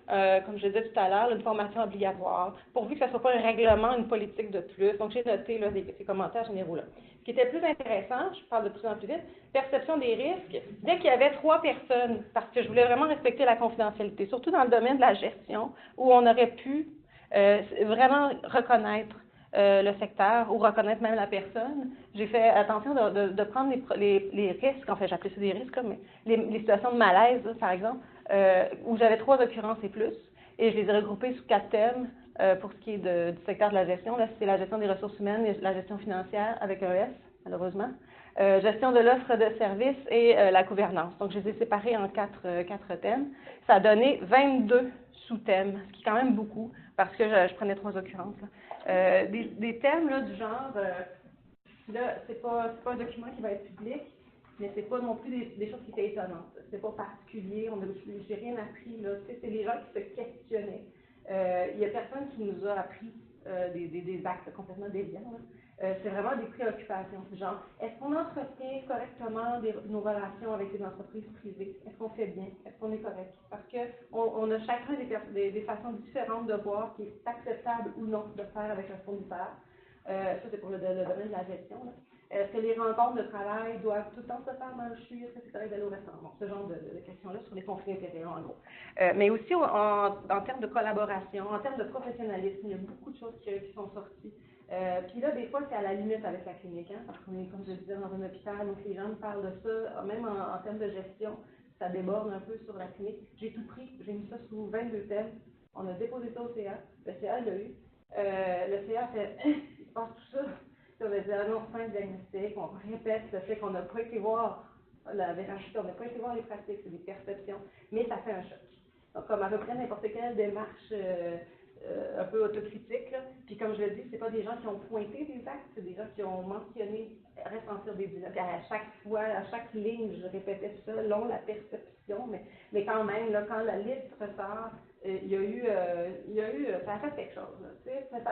comme je disais tout à l'heure, une formation obligatoire, pourvu que ça ne soit pas un règlement, une politique de plus. Donc, j'ai noté là, ces commentaires généraux-là. Ce qui était plus intéressant, je parle de plus en plus vite, perception des risques, dès qu'il y avait 3 personnes, parce que je voulais vraiment respecter la confidentialité, surtout dans le domaine de la gestion, où on aurait pu vraiment reconnaître le secteur ou reconnaître même la personne. J'ai fait attention de prendre les risques, en fait j'appelais ça des risques, mais les situations de malaise, là, par exemple, où j'avais 3 occurrences et plus, et je les ai regroupées sous 4 thèmes pour ce qui est du secteur de la gestion. Là, c'est la gestion des ressources humaines et la gestion financière avec un S, malheureusement. Gestion de l'offre de services et la gouvernance. Donc, je les ai séparés en 4 thèmes. Ça a donné 22 sous-thèmes, ce qui est quand même beaucoup, parce que je prenais 3 occurrences. Des thèmes là, du genre, là, c'est pas un document qui va être public, mais c'est pas non plus des choses qui étaient étonnantes. C'est pas particulier, j'ai rien appris, là. C'est les gens qui se questionnaient. Il y a personne qui nous a appris des actes complètement déviants, là. C'est vraiment des préoccupations, genre, est-ce qu'on entretient correctement nos relations avec les entreprises privées? Est-ce qu'on fait bien? Est-ce qu'on est correct? Parce qu'on a chacun des façons différentes de voir qui est acceptable ou non de faire avec un fournisseur. Ça, c'est pour le domaine de la gestion. Est-ce que les rencontres de travail doivent tout le temps se faire dans le CHU? Est-ce que c'est correct d'aller au restaurant? Bon, ce genre de questions-là sur les conflits d'intérêts, en gros. Mais aussi en termes de collaboration, en termes de professionnalisme, il y a beaucoup de choses qui sont sorties. Puis là, des fois, c'est à la limite avec la clinique, hein, parce qu'on est, comme je disais, dans un hôpital, donc les gens me parlent de ça, même en termes de gestion, ça déborde un peu sur la clinique. J'ai tout pris, j'ai mis ça sous 22 thèmes, on a déposé ça au CA, le CA l'a eu, le CA fait « il se passe tout ça », puis on a dit « ah non, fin de diagnostic », on répète le fait qu'on n'a pas été voir la véracité, on n'a pas été voir les pratiques, c'est des perceptions, mais ça fait un choc. Donc, comme à peu près n'importe quelle démarche un peu autocritique, là. Puis comme je le dis, c'est pas des gens qui ont pointé des actes, c'est des gens qui ont mentionné ressentir des bilans. À chaque fois, à chaque ligne, je répétais ça, selon la perception, mais quand même, là, quand la liste ressort, ça a fait quelque chose. Là,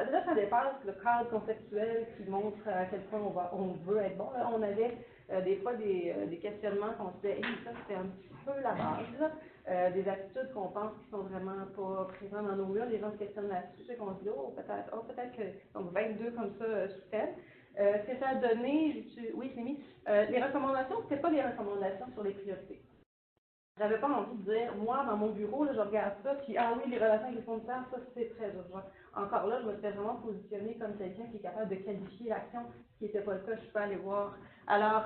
déjà, ça dépasse le cadre conceptuel qui montre à quel point on veut être bon. Là, on avait des fois des questionnements qu'on se disait, ça c'est un petit peu la base. Des attitudes qu'on pense qui sont vraiment pas présentes dans nos murs. Les gens se questionnent là-dessus, c'est qu'on se dit, peut-être que, donc 22 comme ça sous thème. Ce que ça a donné, oui, c'est mis, les recommandations, c'était pas des recommandations sur les priorités. J'avais pas envie de dire, moi, dans mon bureau, là, je regarde ça, puis ah oui, les relations avec les fournisseurs, ça, c'est très urgent. Encore là, je me suis vraiment positionnée comme quelqu'un qui est capable de qualifier l'action, ce qui n'était pas le cas, je peux aller voir. Alors,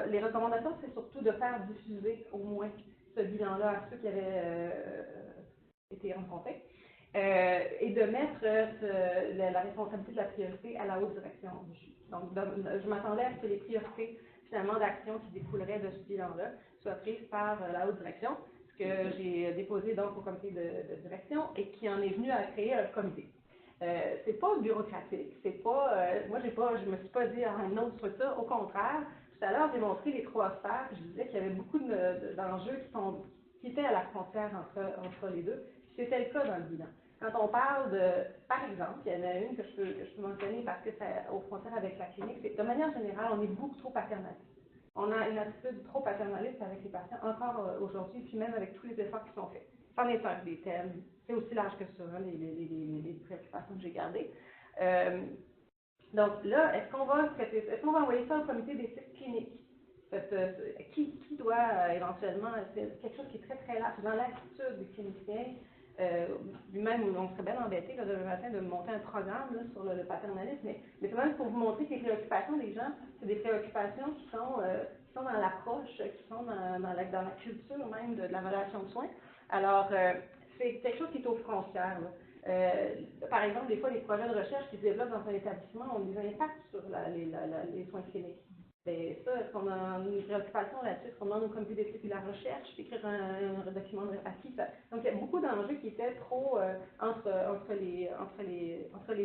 les recommandations, c'est surtout de faire diffuser au moins ce bilan-là à ceux qui avaient été rencontrés, et de mettre la responsabilité de la priorité à la haute direction du juge. Donc, je m'attendais à ce que les priorités, finalement, d'action qui découleraient de ce bilan-là soient prises par la haute direction, ce que j'ai déposé donc au comité de direction et qui en est venu à créer un comité. C'est pas bureaucratique, c'est pas, je me suis pas dit une autre structure, au contraire, tout à l'heure j'ai montré les 3 sphères, je disais qu'il y avait beaucoup d'enjeux qui étaient à la frontière entre les deux, puis c'était le cas dans le bilan. Quand on parle par exemple, il y en a une que je peux mentionner parce que c'est aux frontières avec la clinique, c'est de manière générale, on est beaucoup trop paternaliste. On a une attitude trop paternaliste avec les patients, encore aujourd'hui, puis même avec tous les efforts qui sont faits. C'en est un des thèmes. C'est aussi large que ça, hein, les préoccupations que j'ai gardées. Donc là, est-ce qu'on va envoyer ça au comité d'éthique clinique? Qui doit éventuellement, c'est quelque chose qui est très très large, dans l'attitude des cliniciens. Lui-même, on serait bien embêté là, demain matin de monter un programme là, sur le paternalisme, mais c'est même pour vous montrer que les préoccupations des gens, c'est des préoccupations qui sont dans l'approche, qui sont dans la culture même de la relation de soins. Alors, c'est quelque chose qui est aux frontières. Par exemple, des fois, les projets de recherche qui se développent dans un établissement ont des impacts sur les soins cliniques. Et ça, est-ce qu'on a une préoccupation là-dessus? Est-ce qu'on demande au comité d'éthique de la recherche d'écrire un document de répartie? Donc, il y a beaucoup d'enjeux qui étaient trop entre les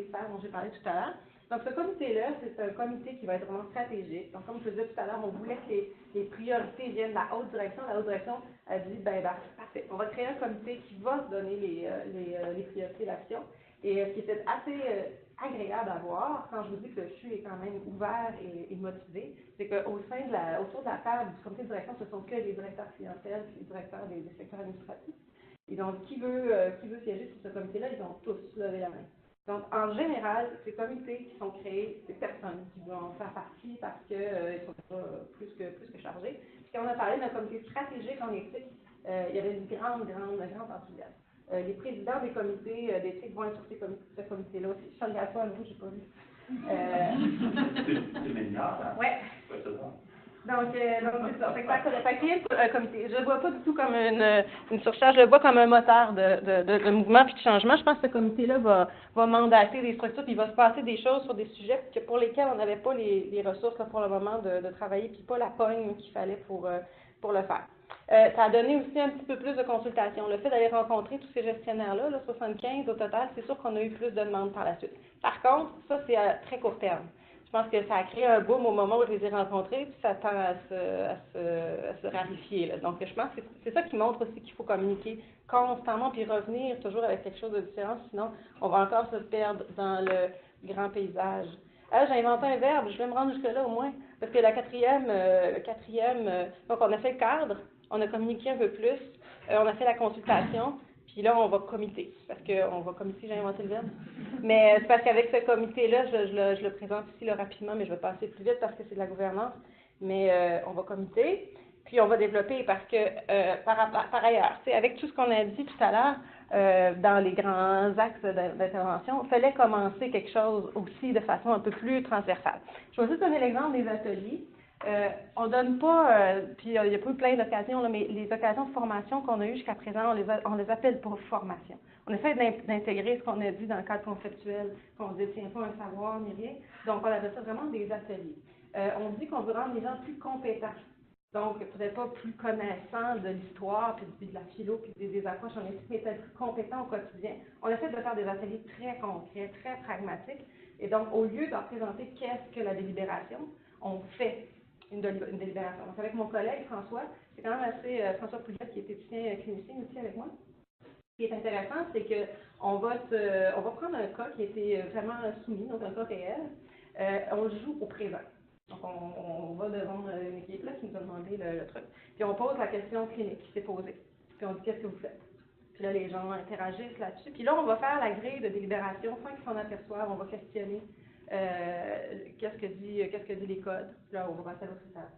sphères dont j'ai parlé tout à l'heure. Donc, ce comité-là, c'est un comité qui va être vraiment stratégique. Donc, comme je le disais tout à l'heure, on voulait que les priorités viennent de la haute direction. La haute direction a dit, parfait, on va créer un comité qui va se donner les priorités d'action. Et ce qui était assez agréable à voir, quand je vous dis que le CHU est quand même ouvert et motivé, c'est qu'au sein autour de la table du comité de direction, ce sont que les directeurs clientèle, les directeurs des secteurs administratifs. Et donc, qui veut siéger sur ce comité-là, ils ont tous levé la main. Donc, en général, ces comités qui sont créés, c'est personne qui veut en faire partie parce qu'ils sont pas plus que chargés. Puis quand on a parlé d'un comité stratégique en éthique, il y avait une grande enthousiasme. Les présidents des comités d'éthique vont être sur ce comité-là aussi. Je regarde pas à vous, j'ai pas vu. C'est meilleur, hein? Ouais. Donc c'est ça. Fait que un comité. Je le vois pas du tout comme une surcharge, je le vois comme un moteur de mouvement puis de changement. Je pense que ce comité-là va mandater des structures, puis il va se passer des choses sur des sujets pour lesquels on n'avait pas les ressources là, pour le moment de travailler, puis pas la pogne qu'il fallait pour le faire. Ça a donné aussi un petit peu plus de consultation. Le fait d'aller rencontrer tous ces gestionnaires-là, 75 au total, c'est sûr qu'on a eu plus de demandes par la suite. Par contre, ça, c'est à très court terme. Je pense que ça a créé un boom au moment où je les ai rencontrés, puis ça tend à se raréfier. Là. Donc, je pense que c'est ça qui montre aussi qu'il faut communiquer constamment, puis revenir toujours avec quelque chose de différent, sinon on va encore se perdre dans le grand paysage. J'ai inventé un verbe, je vais me rendre jusque-là au moins, parce que la quatrième, donc on a fait le cadre, on a communiqué un peu plus, on a fait la consultation, puis là, on va comiter, parce qu'on va comiter, j'ai inventé le verbe. Mais c'est parce qu'avec ce comité-là, je le présente ici là, rapidement, mais je vais passer plus vite parce que c'est de la gouvernance. Mais on va comiter, puis on va développer parce que, par ailleurs, avec tout ce qu'on a dit tout à l'heure, dans les grands axes d'intervention, il fallait commencer quelque chose aussi de façon un peu plus transversale. Je vais juste donner l'exemple des ateliers. On donne pas, puis il y a pas eu plein d'occasions, mais les occasions de formation qu'on a eues jusqu'à présent, on les appelle pour formation. On essaie d'intégrer ce qu'on a dit dans le cadre conceptuel, qu'on ne détient pas un savoir ni rien. Donc, on appelle ça vraiment des ateliers. On dit qu'on veut rendre les gens plus compétents. Donc, peut-être pas plus connaissants de l'histoire, puis de la philo, puis des approches en éthique, mais peut-être plus compétents au quotidien. On essaie de faire des ateliers très concrets, très pragmatiques. Et donc, au lieu de représenter qu'est-ce que la délibération, on fait une délibération. Donc, avec mon collègue François, c'est quand même assez, François Pouliot, qui est éthicien clinicien aussi avec moi, Ce qui est intéressant, c'est qu'on va prendre un cas qui a été vraiment soumis, donc un cas réel, on le joue au présent. Donc, on va devant une équipe là, qui nous a demandé le truc, puis on pose la question clinique qui s'est posée, puis on dit qu'est-ce que vous faites? Puis là, les gens interagissent là-dessus. Puis là, on va faire la grille de délibération sans qu'ils s'en aperçoivent, on va questionner qu'est-ce que dit les codes. Puis là, on va passer à l'autre étape.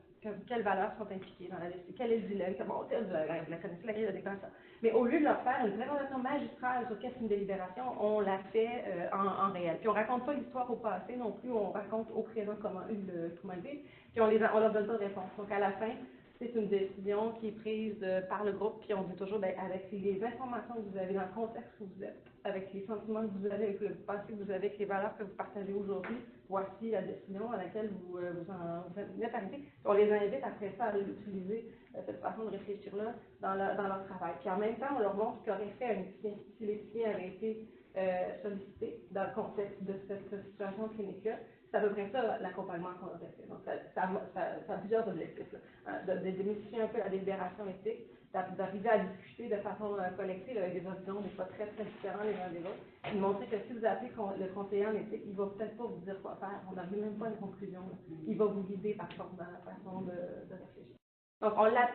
Quelles valeurs sont impliquées dans la liste? Quel est le dilemme? Bon, la connaissez, la grille de déclaration. Mais au lieu de leur faire une présentation magistrale sur qu'est-ce qu'une délibération, on la fait en réel. Puis on raconte pas l'histoire au passé non plus, on raconte au présent comment eu le vit, puis on leur donne pas de réponse. Donc à la fin, c'est une décision qui est prise par le groupe, puis on dit toujours, ben, avec les informations que vous avez dans le contexte où vous êtes, avec les sentiments que vous avez, avec le passé que vous avez, avec les valeurs que vous partagez aujourd'hui, voici la décision à laquelle vous êtes arrivé. On les invite après ça à utiliser cette façon de réfléchir-là dans leur travail. Puis en même temps, on leur montre ce qu'aurait fait un étudiant si l'étudiant avait été sollicité dans le contexte de cette situation clinique-là. C'est à peu près ça l'accompagnement qu'on aurait fait. Donc, ça a plusieurs objectifs. De démystifier un peu la délibération éthique, d'arriver à discuter de façon collective avec des horizons des fois très, très différents les uns des autres, et de montrer que si vous appelez le conseiller en éthique, il ne va peut-être pas vous dire quoi faire. On n'arrive même pas à une conclusion. Il va vous guider par contre dans la façon de réfléchir. Donc,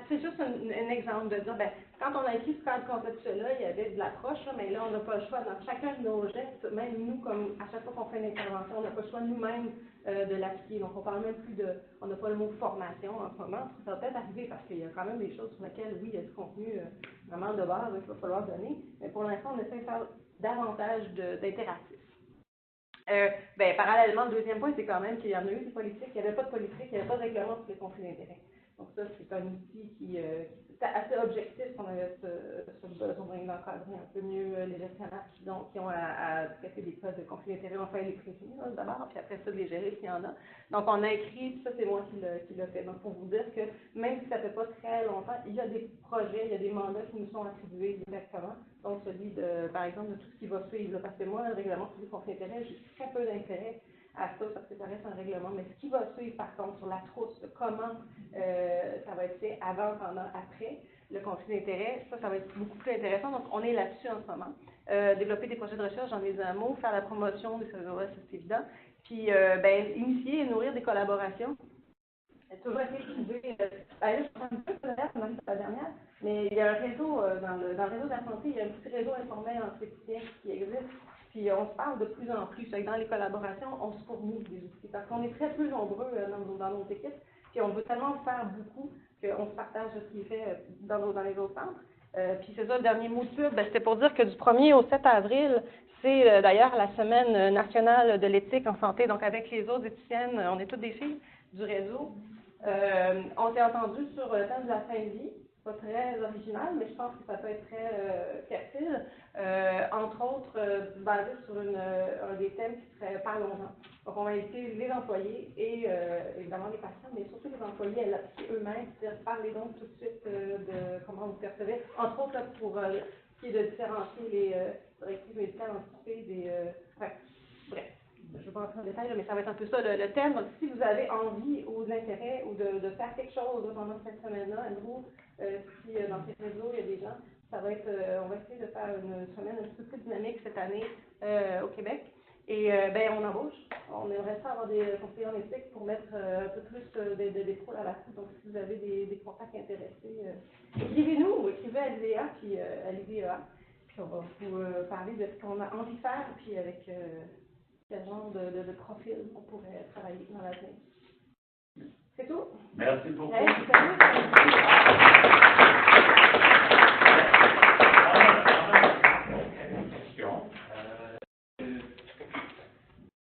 c'est juste un exemple de dire, ben, quand on a écrit ce cadre conceptuel-là, il y avait de l'approche, mais là, on n'a pas le choix. Dans chacun de nos gestes, même nous, comme à chaque fois qu'on fait une intervention, on n'a pas le choix nous-mêmes de l'appliquer. Donc, on parle même plus on n'a pas le mot formation en ce moment. Ça va peut-être arriver parce qu'il y a quand même des choses sur lesquelles, oui, il y a du contenu vraiment de base qu'il va falloir donner. Mais pour l'instant, on essaie de faire davantage d'interactifs. Parallèlement, le deuxième point, c'est quand même qu'il y en a eu des politiques, il n'y avait pas de politique, il n'y avait pas de règlement pour les conflits d'intérêts. Donc ça, c'est un outil qui est assez objectif qu'on avait ce besoin d'encadrer un peu mieux les gestionnaires qui ont à traiter des cas de conflits d'intérêts, enfin les prévenir d'abord, puis après ça, de les gérer s'il y en a. Donc on a écrit, ça c'est moi qui l'a fait, donc pour vous dire que même si ça fait pas très longtemps, il y a des projets, il y a des mandats qui nous sont attribués directement, donc celui de, par exemple, de tout ce qui va suivre, là, parce que moi, le règlement sur les conflits d'intérêts, j'ai très peu d'intérêt à ça parce que ça reste un règlement, mais ce qui va suivre par contre sur la trousse, comment ça va être fait avant, pendant, après le conflit d'intérêts, ça va être beaucoup plus intéressant, donc on est là-dessus en ce moment. Développer des projets de recherche, j'en ai un mot, faire la promotion des services, c'est évident, puis initier et nourrir des collaborations. Toujours essayer de trouver, là je suis un peu comme la dernière, mais il y a un réseau, dans le réseau de la santé, il y a un petit réseau informel entre étudiants qui existe. Puis on se parle de plus en plus. Dans les collaborations, on se fournit des outils. Parce qu'on est très peu nombreux dans nos équipes. Puis on veut tellement faire beaucoup qu'on se partage ce qui est fait dans les autres centres. Puis c'est ça, le dernier mot de pub, c'était pour dire que du 1er au 7 avril, c'est d'ailleurs la semaine nationale de l'éthique en santé. Donc avec les autres étudiannes, on est toutes des filles du réseau. On s'est entendu sur le thème de la fin de vie. Pas très original, mais je pense que ça peut être très fertile, entre autres basé sur un des thèmes qui serait Parlons-en. Donc on va inviter les employés et évidemment les patients, mais surtout les employés à l'appliquer eux-mêmes, c'est-à-dire parler donc tout de suite de comment vous percevez, entre autres là, pour ce qui est de différencier les directives médicales anticipées des... bref. Je ne vais pas entrer en détail, mais ça va être un peu ça le thème. Donc, si vous avez envie ou de l'intérêt ou de faire quelque chose pendant cette semaine-là, Andrew, si dans ces réseaux, il y a des gens, ça va être, on va essayer de faire une semaine un petit peu plus dynamique cette année au Québec. Et on embauche. On aimerait ça avoir des conseillers en éthique pour mettre un peu plus d'épaule à la roue. Donc, si vous avez des contacts intéressés, écrivez-nous ou écrivez à l'IDEA, puis à l'IDEA. Puis on va vous parler de ce qu'on a envie de faire, puis avec... quel genre de profil on pourrait travailler dans l'avenir. C'est tout. Merci beaucoup. Hey, salut.